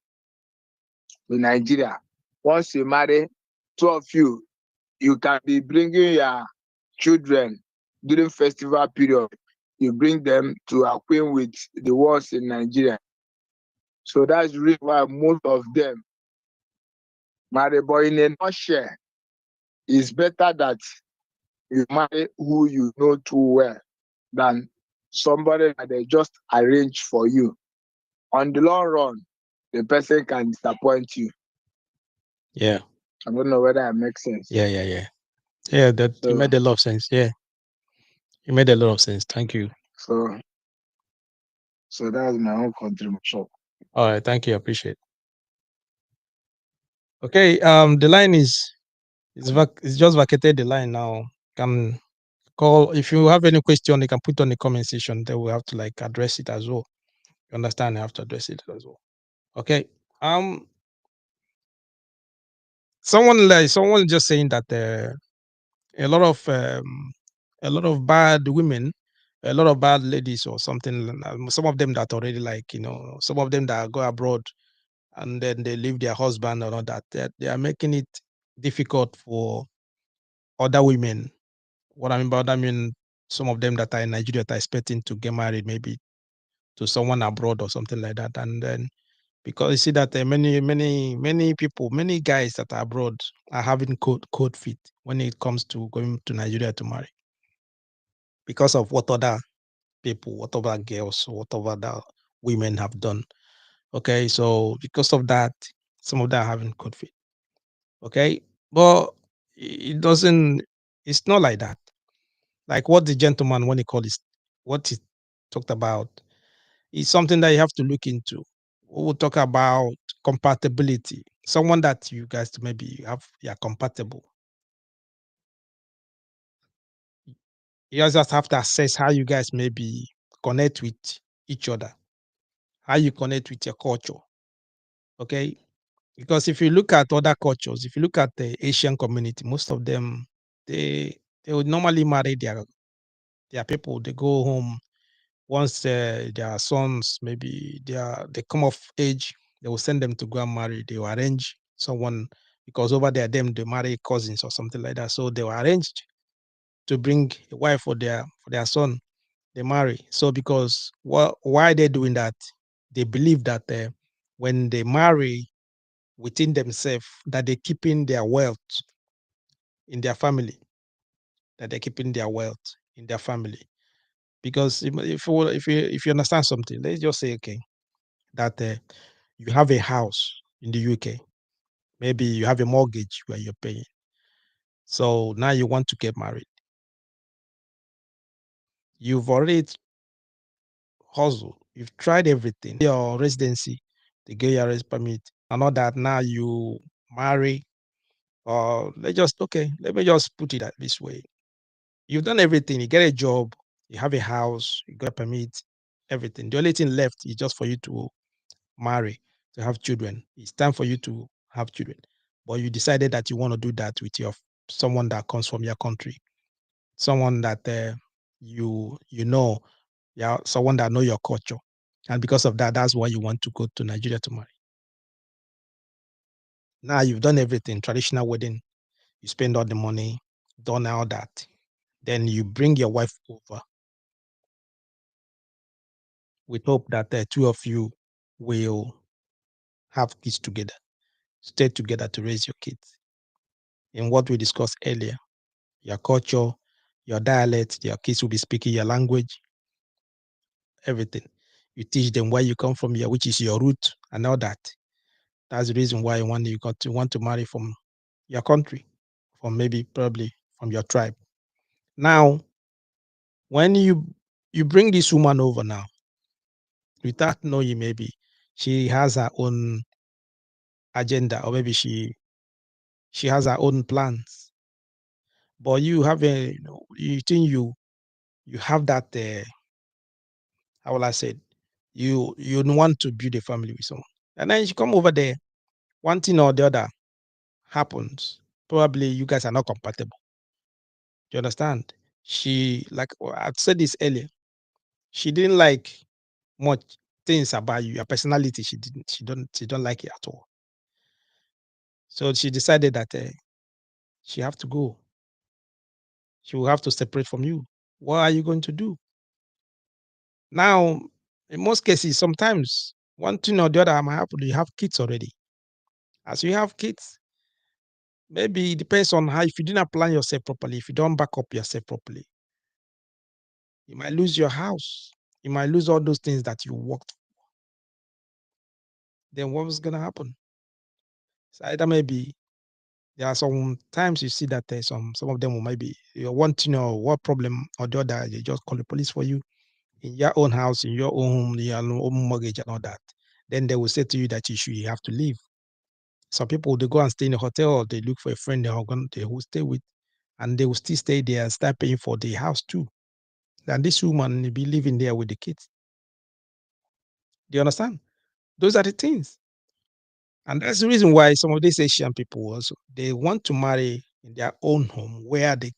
to Nigeria. Once you marry, two of you can be bringing your children during festival period. You bring them to acquaint with the ones in Nigeria. So that's the reason why most of them marry. But in a nutshell, it's better that you marry who you know too well than somebody that they just arrange for you. On the long run, the person can disappoint you. Yeah. I don't know whether it makes sense. Yeah. Yeah, that you So, made a lot of sense. Yeah. You made a lot of sense. Thank you. so that's my own contribution. All right, thank you. I appreciate it. Okay, the line it's just vacated the line now. Can call if you have any question, you can put on the comment section. Then we have to like address it as well. You understand? I have to address it as well. Okay. Someone just saying that a lot of bad women, a lot of bad ladies or something. Some of them that already like some of them that go abroad and then they leave their husband and all that. They are making it difficult for other women. What I mean by that, I mean some of them that are in Nigeria that are expecting to get married, maybe to someone abroad or something like that, and then because you see that many people, many guys that are abroad are having code feet when it comes to going to Nigeria to marry because of what other people, what other girls, what other women have done. Okay, so because of that, some of them are having code feet. Okay, but it doesn't. It's not like that. Like what the gentleman, when he called it, what he talked about is something that you have to look into. We'll talk about compatibility. Someone that you guys maybe you're compatible. You guys just have to assess how you guys maybe connect with each other, how you connect with your culture. Okay. Because if you look at other cultures, if you look at the Asian community, most of them they would normally marry their people. They go home once their sons maybe they come of age, they will send them to go and marry. They will arrange someone because over there them they marry cousins or something like that. So they were arranged to bring a wife for their son. They marry. So because why they doing that? They believe that when they marry within themselves, that they're keeping their wealth in their family, that they're keeping their wealth in their family. Because if you understand something, let's just say okay that you have a house in the UK, maybe you have a mortgage where you're paying. So now you want to get married. You've already hustled. You've tried everything. Your residency, to get your rest permit, and all that. Now you marry, or let me just put it this way. You've done everything. You get a job, you have a house, you got a permit, everything. The only thing left is just for you to marry, to have children. It's time for you to have children. But you decided that you want to do that with your someone that comes from your country, someone that you know, yeah, someone that know your culture. And because of that, that's why you want to go to Nigeria to marry. Now you've done everything, traditional wedding, you spend all the money, done all that. Then you bring your wife over with hope that the two of you will have kids together, stay together to raise your kids. In what we discussed earlier, your culture, your dialect, your kids will be speaking your language, everything. You teach them where you come from, here, which is your root, and all that. That's the reason why you want to marry from your country, from maybe probably from your tribe. Now, when you bring this woman over now, without knowing maybe she has her own agenda, or maybe she has her own plans. But you have you think you have that how will I say it? You want to build a family with someone. And then you come over there, one thing or the other happens. Probably you guys are not compatible. Do you understand? She like I said this earlier. She didn't like much things about you, your personality. She don't like it at all. So she decided that she have to go. She will have to separate from you. What are you going to do? Now, in most cases, sometimes one thing or the other might happen. You have kids already. As you have kids, maybe it depends on how, if you didn't plan yourself properly, if you don't back up yourself properly, you might lose your house. You might lose all those things that you worked. Then what was gonna happen? So either maybe there are some times you see that there's some of them will maybe you want to know what problem or the other, they just call the police for you in your own house, in your own home, your own mortgage and all that. Then they will say to you that you have to leave. Some people they go and stay in a hotel, or they look for a friend they will stay with, and they will still stay there and start paying for the house too. And this woman will be living there with the kids. Do you understand? Those are the things. And that's the reason why some of these Asian people also they want to marry in their own home where they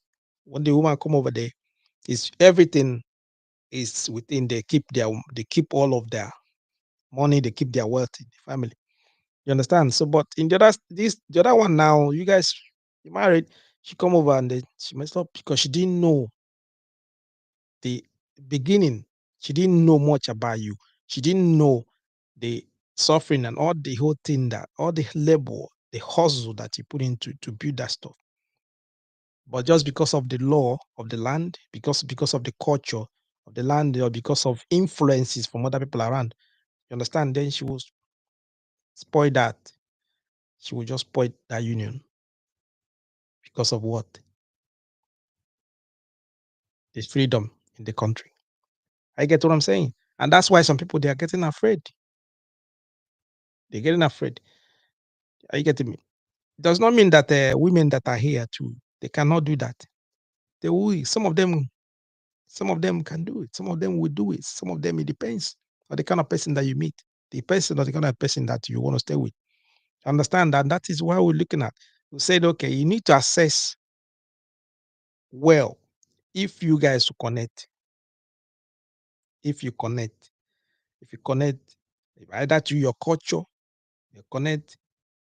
when the woman come over there, is everything is within they keep all of their money, they keep their wealth in the family. You understand? So but in the other one now, you guys you married, she come over and she messed up because she didn't know the beginning. She didn't know much about you. She didn't know the suffering and all the whole thing, that all the labor, the hustle that you put into to build that stuff. But just because of the law of the land, because of the culture of the land, or because of influences from other people around, you understand? Then she will spoil that. She will just spoil that union because of what? There's freedom in the country. I get what I'm saying. And that's why some people they are getting afraid. They're getting afraid. Are you getting me? It does not mean that women that are here too, they cannot do that. They will. Some of them. Some of them can do it. Some of them will do it. Some of them, it depends on the kind of person that you meet, the person or the kind of person that you want to stay with. Understand that that is why we're looking at. We said, okay, you need to assess well if you guys connect, if you connect, if you connect either to your culture, you connect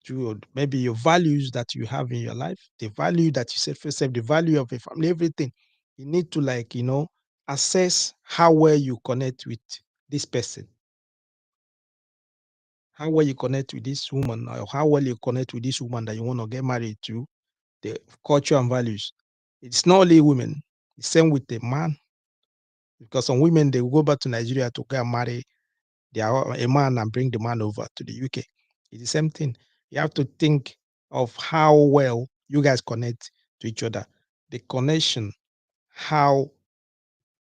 to maybe your values that you have in your life, the value that you set for yourself, the value of a family, everything. You need to assess how well you connect with this person, how well you connect with this woman, or how well you connect with this woman that you want to get married to, the culture and values. It's not only women, the same with the man, because some women they will go back to Nigeria to go and marry a man and bring the man over to the UK. It's the same thing. You have to think of how well you guys connect to each other, the connection, how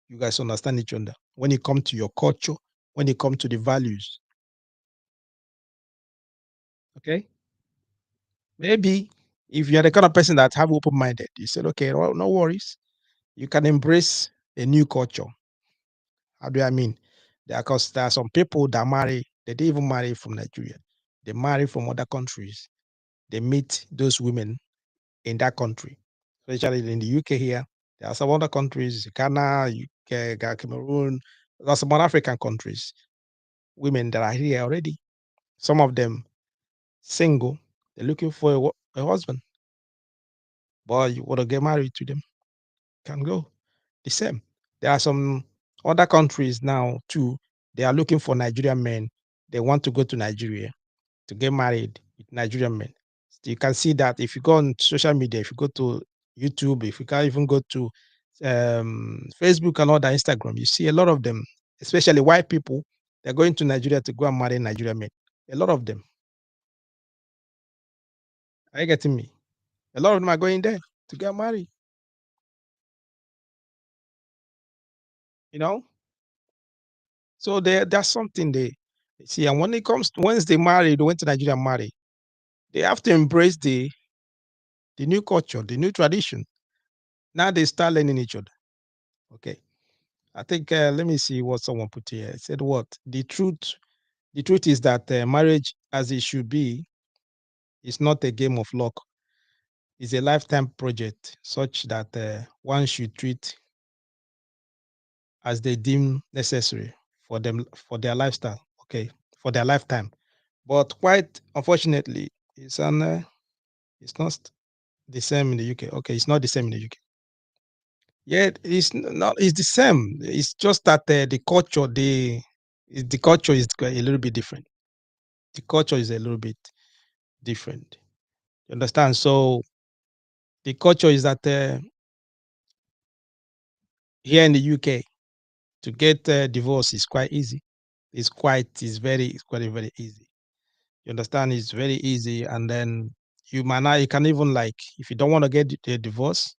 you guys understand each other when it comes to your culture, when it comes to the values. Okay. Maybe if you're the kind of person that have open-minded, you said, okay, well, no worries. You can embrace a new culture. How do I mean? Because there are some people that marry, they didn't even marry from Nigeria. They marry from other countries. They meet those women in that country, especially in the UK here. There are some other countries, Ghana, UK, Cameroon, there are some other African countries, women that are here already. Some of them single, they're looking for a husband, but you want to get married to them, can go. The same. There are some other countries now too. They are looking for Nigerian men. They want to go to Nigeria to get married with Nigerian men. So you can see that if you go on social media, if you go to YouTube, if you can even go to Facebook and all that, Instagram, you see a lot of them, especially white people. They're going to Nigeria to go and marry Nigerian men. A lot of them. Are you getting me? A lot of them are going there to get married. You know, so there's something they see. And when it comes to once they marry, they went to Nigeria and marry, they have to embrace the new culture, the new tradition. Now they start learning each other. Okay. I think let me see what someone put here. It said what the truth is that marriage as it should be is not a game of luck. It's a lifetime project such that one should treat as they deem necessary for them for their lifestyle. Okay, for their lifetime. But quite unfortunately, it's not the same in the UK. Okay, it's not the same in the UK. Yeah, it's not. It's the same. It's just that the culture is a little bit different. The culture is a little bit different. You understand? So the culture is that here in the UK to get divorce is quite easy. It's very easy. You understand? It's very easy, and then you can even like if you don't want to get a divorce,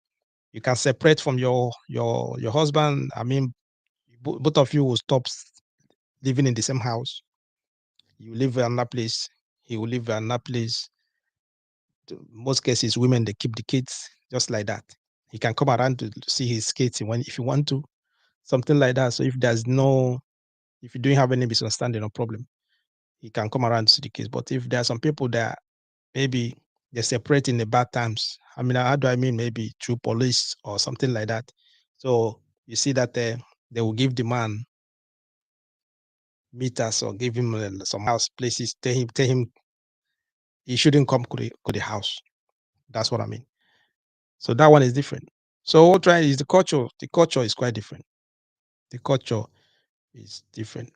you can separate from your husband. I mean, both of you will stop living in the same house. You live in another place. He will live in another place. Most cases, women they keep the kids just like that. He can come around to see his kids when if you want to, something like that. So if you don't have any misunderstanding or problem, he can come around to see the kids. But if there are some people that maybe they separate in the bad times, I mean, how do I mean? Maybe through police or something like that. So you see that they will give the man meters or give him some house places. Tell him he shouldn't come to the house. That's what I mean. So that one is different. So what trying is the culture. The culture is quite different. The culture is different.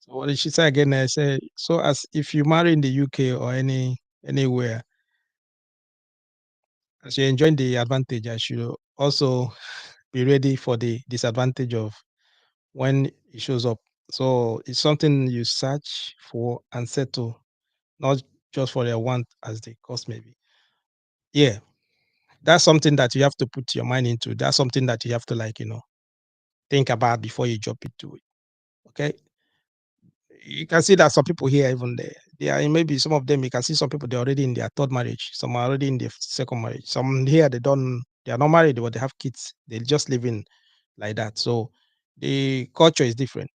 So what did she say again? I say so as if you marry in the UK or anywhere, as you're enjoying the advantage, I should also be ready for the disadvantage of when it shows up. So it's something you search for and settle, not just for their want as the cost maybe. Yeah, that's something that you have to put your mind into. That's something that you have to think about before you jump into it. Okay. you can see that some people here, even they are maybe some of them, you can see some people they're already in their third marriage, some are already in their second marriage. Some here they are not married, but they have kids. They just living like that. So the culture is different.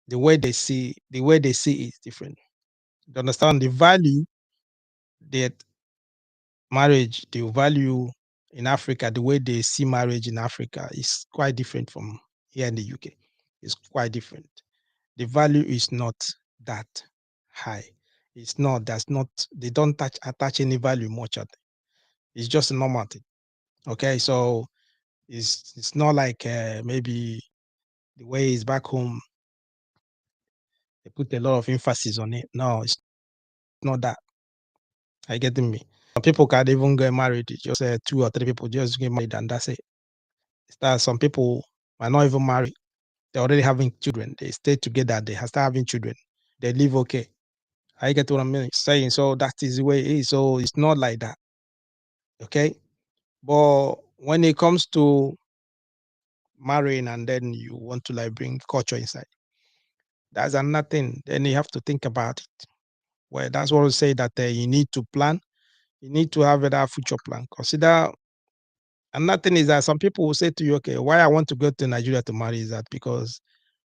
The way they see it is different. You understand the value that marriage, the value in Africa, the way they see marriage in Africa is quite different from here in the UK. It's quite different. The value is not that high. It's not, that's not, they don't attach any value much at it. It's just a normal thing. Okay. So it's not like maybe the way it's back home, they put a lot of emphasis on it. No, it's not that. I get me. Some people can't even get married. It's just 2 or 3 people just get married and that's it. That some people are not even married. They're already having children. They stay together. They start having children. They live okay. I get what I'm saying. So that is the way it is. So it's not like that. Okay. But when it comes to marrying and then you want to like bring culture inside, that's another thing. Then you have to think about it. Well, that's what I say that you need to plan. You need to have that future plan. Consider. And nothing is that some people will say to you, okay, why I want to go to Nigeria to marry is that because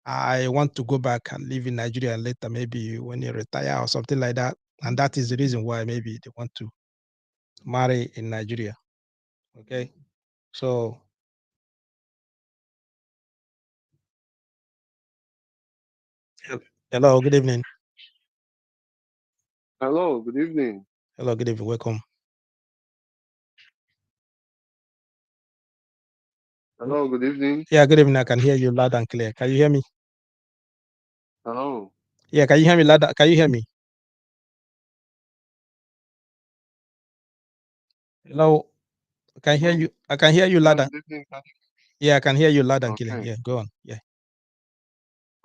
I want to go back and live in Nigeria later, maybe when you retire or something like that. And that is the reason why maybe they want to marry in Nigeria. Okay. So, hello, good evening. Hello, good evening. Hello, good evening. Welcome. Hello, good evening. Yeah, good evening. I can hear you loud and clear. Can you hear me? Hello. Yeah, can you hear me loud? Can you hear me? Hello, I can hear Hello. you. I can hear you Yeah, loud. good evening. Yeah, I can hear you loud and clear. Okay, Yeah, go on. Yeah.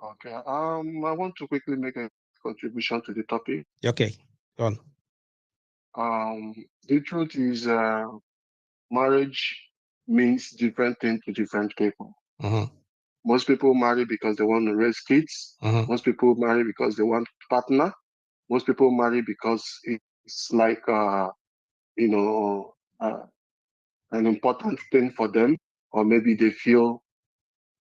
okay. I want to quickly make a contribution to the topic. Okay, go on. The truth is, marriage means different things to different people. Mm-hmm. Most people marry because they want to raise kids. Mm-hmm. Most people marry because they want partner. Most people marry because it's like, you know, an important thing for them, or maybe they feel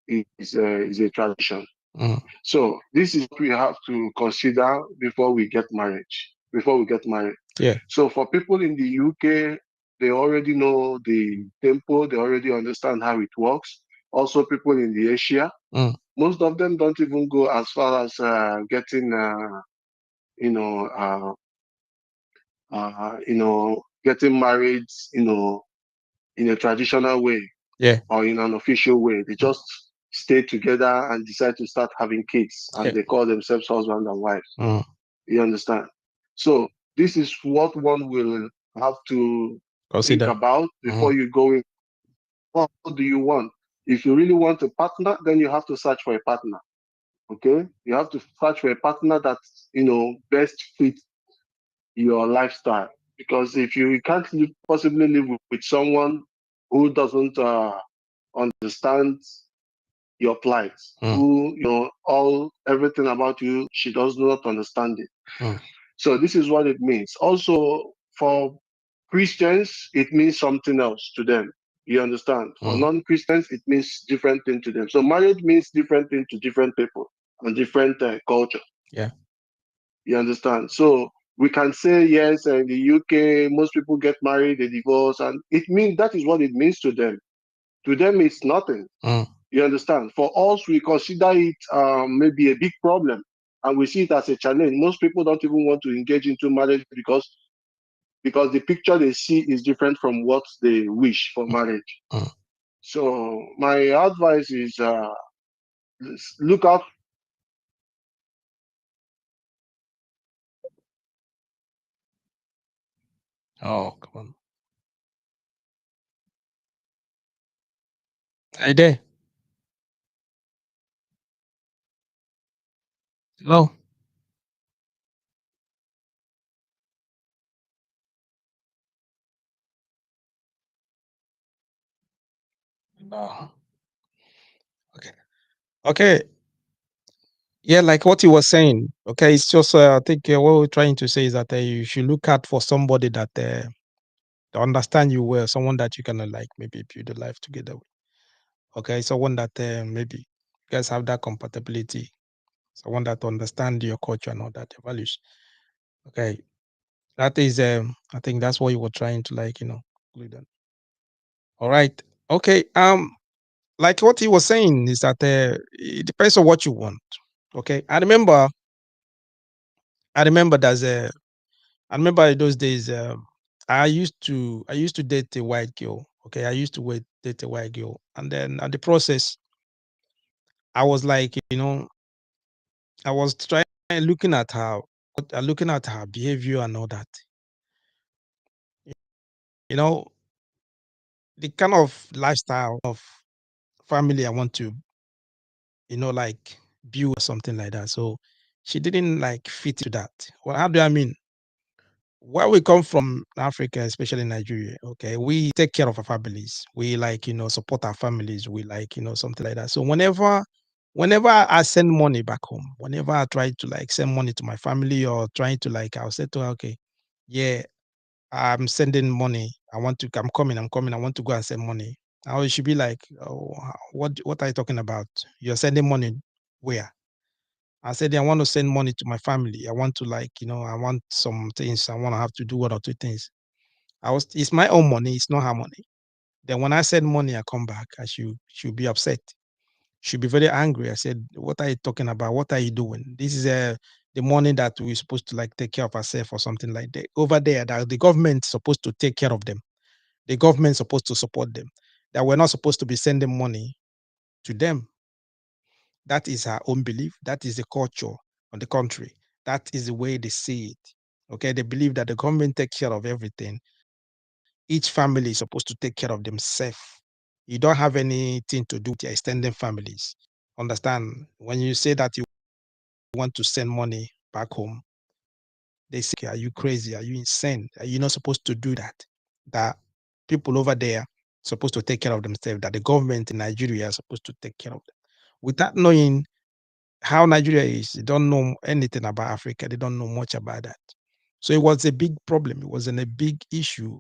is a tradition. Mm-hmm. So this is what we have to consider before we get married. Before we get married. Yeah. So for people in the UK, they already know the tempo. They already understand how it works. Also, people in the Asia, Mm. most of them don't even go as far as getting, you know, getting married, in a traditional way Yeah. or in an official way. They Mm. just stay together and decide to start having kids, and Yeah. they call themselves husband and wife. Mm. You understand? So this is what one will have to think Consider. about Mm-hmm. before you go in. What do you want? If you really want a partner, then you have to search for a partner. Okay? You have to search for a partner that best fits your lifestyle. Because if you can't possibly live with someone who doesn't understand your plight, Mm. who all everything about you, she does not understand it. Mm. So this is what it means. Also, for Christians, it means something else to them. You understand? For Mm. non-Christians, it means different thing to them. So marriage means different thing to different people and different culture. Yeah. You understand? So we can say yes, in the UK, most people get married, they divorce, and it means that is what it means to them. To them, it's nothing. Mm. You understand? For us, we consider it maybe a big problem, and we see it as a challenge. Most people don't even want to engage into marriage because the picture they see is different from what they wish for marriage. Mm. So my advice is look out. Oh, come on. Hey there. Hello. No. Okay. Okay. Yeah, like what he was saying. Okay, it's just I think what we're trying to say is that you should look out for somebody that to understand you well, someone that you can like maybe build a life together with. Okay, someone that maybe you guys have that compatibility, someone that understand your culture and all that, your values. Okay, that is I think that's what you were trying to like conclude on. All right. Okay. Like what he was saying is that it depends on what you want. Okay. I remember there's a I remember in those days, I used to date a white girl. Okay, I used to date a white girl, and then at the process, I was like, I was trying looking at her, looking at her behavior and all that. You know, the kind of lifestyle of family I want to, like build or something like that. So she didn't like fit into that. Well, how do I mean? Where we come from, Africa, especially Nigeria, okay, we take care of our families. We like, support our families. We like, something like that. So whenever I send money back home, whenever I try to like send money to my family or trying to like, I'll say to her, okay, yeah, I'm sending money. I'm coming. I want to go and send money. Now she be like, oh, what are you talking about? You're sending money where? I said, I want to send money to my family. I want to like, I want some things. I want to have to do one or two things. It's my own money. It's not her money. Then when I send money, I come back. She'll be upset. She'll be very angry. I said, what are you talking about? What are you doing? This is the money that we're supposed to like take care of ourselves or something like that. Over there, that the government's supposed to take care of them. The government's supposed to support them. That we're not supposed to be sending money to them. That is her own belief. That is the culture of the country. That is the way they see it. Okay, they believe that the government takes care of everything. Each family is supposed to take care of themselves. You don't have anything to do with your extended families. Understand? When you say that you want to send money back home, they say, "Are you crazy? Are you insane? Are you not supposed to do that?" That people over there supposed to take care of themselves. That the government in Nigeria is supposed to take care of them. Without knowing how Nigeria is, they don't know anything about Africa. They don't know much about that. So it was a big problem. It was a big issue.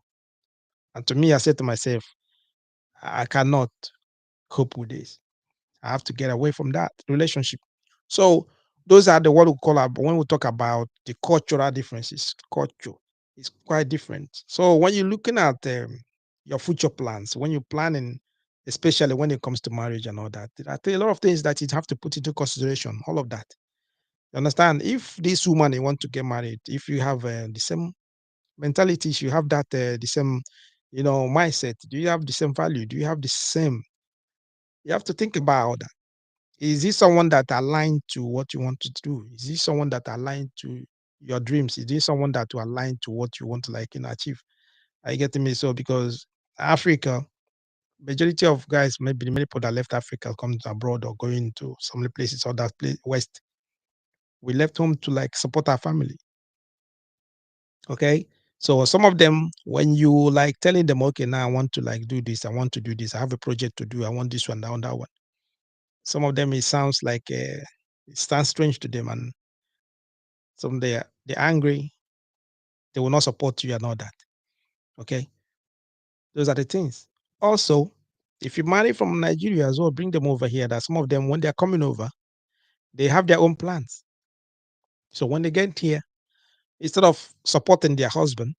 And to me, I said to myself, I cannot cope with this. I have to get away from that relationship. So those are the what we call when we talk about the cultural differences. Culture is quite different. So when you're looking at your future plans, when you're planning, especially when it comes to marriage and all that, I think a lot of things that you have to put into consideration. All of that. You understand? If this woman you want to get married, if you have the same mentality, you have that the same, mindset. Do you have the same value? Do you have the same? You have to think about that. Is this someone that aligned to what you want to do? Is this someone that aligned to your dreams? Is this someone that will align to what you want to like achieve? Are you getting me? So because Africa, majority of guys, maybe many people that left Africa come to abroad or going to some places or that place west. We left home to like support our family. Okay. So some of them, when you like telling them, okay, now I want to like do this, I want to do this, I have a project to do, I want this one, that one. Some of them it sounds like it sounds strange to them, and some they're angry, they will not support you and all that. Okay. Those are the things. Also, if you marry from Nigeria as well, bring them over here. That some of them, when they're coming over, they have their own plans. So when they get here, instead of supporting their husband,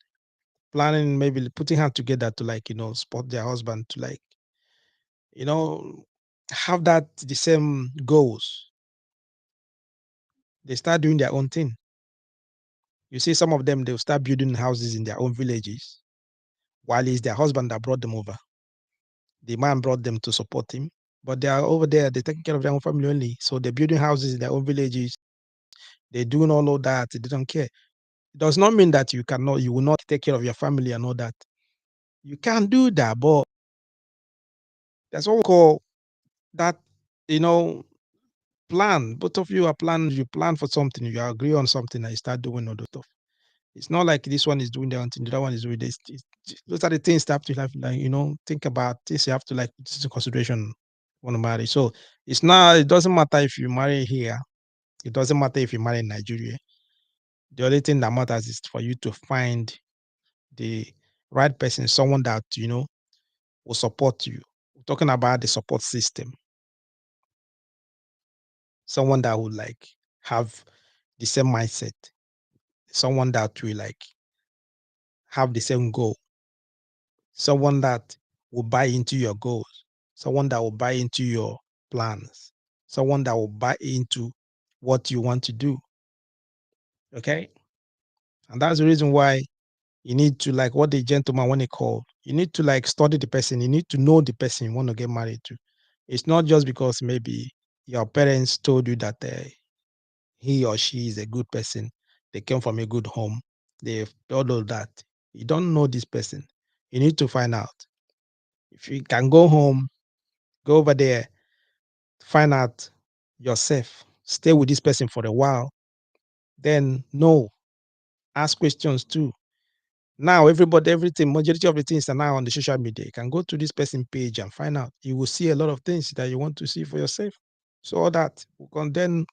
planning maybe putting hands together to like, support their husband to like, you know, have that the same goals. They start doing their own thing. You see, some of them they'll start building houses in their own villages, while it's their husband that brought them over. The man brought them to support him, but they are over there. They're taking care of their own family only. So they're building houses in their own villages. They're doing all of that. They don't care. It does not mean that you will not take care of your family and all that. You can't do that, but that's what we call that, you know, plan. Both of you are planning, you plan for something, you agree on something, and you start doing other stuff. It's not like this one is doing their own thing, the other one is doing this. Those are the things that you have to like, think about this. You have to like put into consideration when you marry. So it doesn't matter if you marry here, It doesn't matter if you marry in Nigeria. The only thing that matters is for you to find the right person, someone that will support you. We're talking about the support system, someone that would like have the same mindset, someone that will like have the same goal, someone that will buy into your goals, someone that will buy into your plans, someone that will buy into what you want to do. Okay. And that's the reason why you need to, like what the gentleman when he called, you need to like study the person. You need to know the person you want to get married to. It's not just because maybe your parents told you that he or she is a good person. They came from a good home. They've all of that. You don't know this person. You need to find out. If you can go home, go over there, find out yourself, stay with this person for a while, then no, ask questions too. Now everybody, everything, majority of the things are now on the social media. You can go to this person page and find out. You will see a lot of things that you want to see for yourself. So all that you can then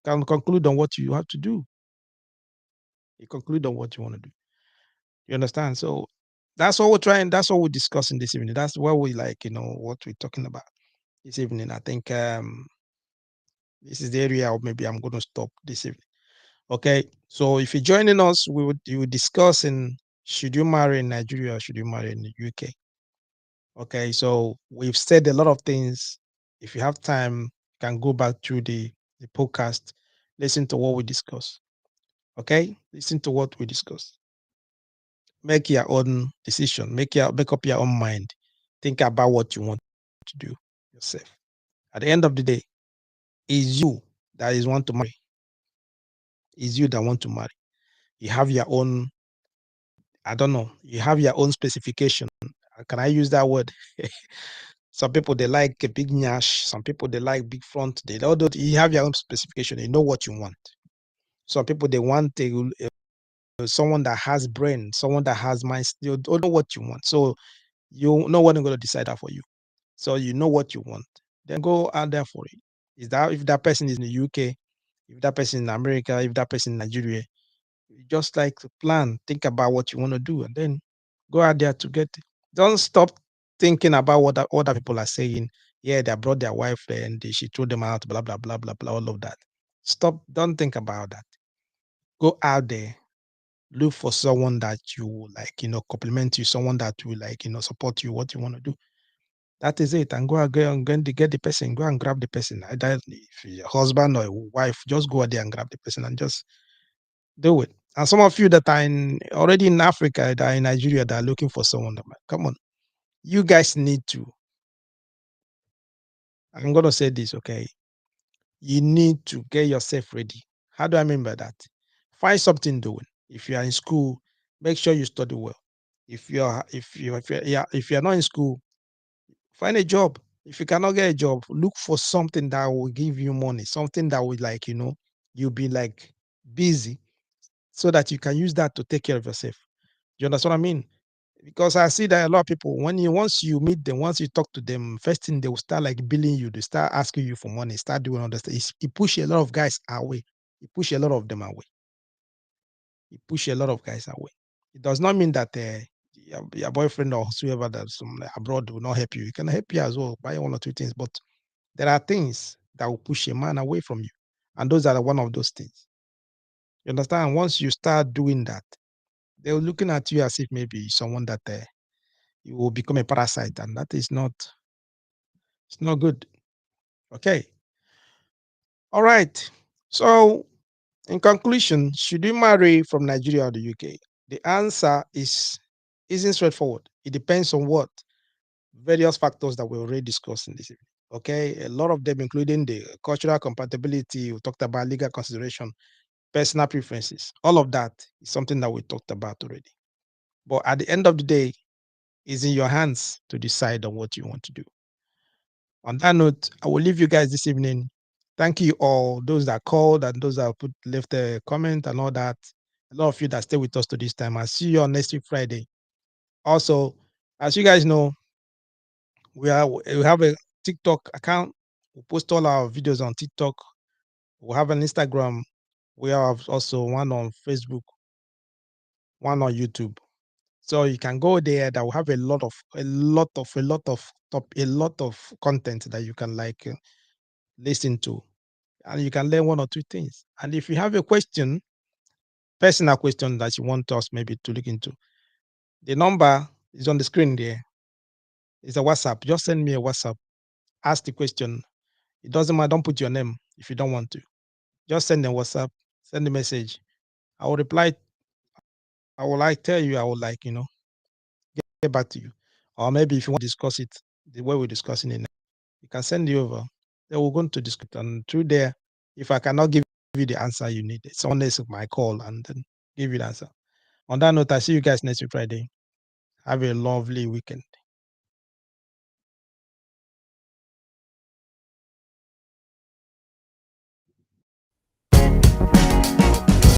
can conclude on what you have to do. You conclude on what you want to do. You understand? So that's what we're trying. That's what we're discussing this evening. That's what we like, what we're talking about this evening. I think this is the area, or maybe I'm going to stop this evening. Okay. So if you're joining us, you would discuss in should you marry in Nigeria or should you marry in the UK? Okay. So we've said a lot of things. If you have time, you can go back to the podcast, listen to what we discuss. Okay. Listen to what we discuss. Make your own decision. Make up your own mind. Think about what you want to do yourself. At the end of the day, is you that is want to marry. Is you that want to marry. You have your own, I don't know, you have your own specification. Can I use that word? Some people they like a big nyash, some people they like big front. They all don't, you have your own specification, you know what you want. Some people they want someone that has brain, someone that has mind, you don't know what you want. So you know what I'm going to decide that for you. So you know what you want. Then go out there for it. Is that if that person is in the UK, if that person in America, if that person in Nigeria, you just like to plan, think about what you want to do, and then go out there to get it. Don't stop thinking about what other people are saying. Yeah, they brought their wife there and she threw them out, blah, blah, blah, blah, blah, all of that. Stop. Don't think about that. Go out there, look for someone that you will like, compliment you, someone that will like, support you, what you want to do. That is it. And get the person, go and grab the person. Either if your husband or wife, just go out there and grab the person and just do it. And some of you that are already in Africa, that are in Nigeria, that are looking for someone, come on, you guys need to. I'm gonna say this, okay? You need to get yourself ready. How do I mean by that? Find something doing. If you are in school, make sure you study well. If you're not in school, find a job. If you cannot get a job, look for something that will give you money, something that will like, you'll be like busy so that you can use that to take care of yourself. You understand what I mean? Because I see that a lot of people, once you meet them, once you talk to them, first thing they will start like billing you, they start asking you for money, start doing all this. It push a lot of guys away. It push a lot of them away. It push a lot of guys away. It does not mean that your boyfriend or whoever that's from abroad will not help you. It can help you as well, buy one or two things, but there are things that will push a man away from you, and those are one of those things. You understand? Once you start doing that, they're looking at you as if maybe someone that you will become a parasite, and that is not, it's not good. Okay. All right. So in conclusion, should you marry from Nigeria or the UK? The answer isn't straightforward. It depends on what various factors that we already discussed in this evening. Okay, a lot of them, including the cultural compatibility, we talked about legal consideration, personal preferences. All of that is something that we talked about already. But at the end of the day, it's in your hands to decide on what you want to do. On that note, I will leave you guys this evening. Thank you all, those that called and those that left a comment and all that. A lot of you that stay with us to this time. I'll see you on next week Friday. Also, as you guys know, we have a TikTok account. We post all our videos on TikTok. We have an Instagram. We have also one on Facebook, one on YouTube. So you can go there. That will have a lot of content that you can listen to, and you can learn one or two things. And if you have a question, personal question that you want us maybe to look into, the number is on the screen there. It's a WhatsApp. Just send me a WhatsApp. Ask the question. It doesn't matter. Don't put your name if you don't want to. Just send a WhatsApp. Send a message. I will reply. I will tell you. I will get back to you. Or maybe if you want to discuss it the way we're discussing it now, you can send it over. Then we're going to discuss. And through there, if I cannot give you the answer you need, someone else might call and then give you the answer. On that note, I see you guys next week Friday. Have a lovely weekend.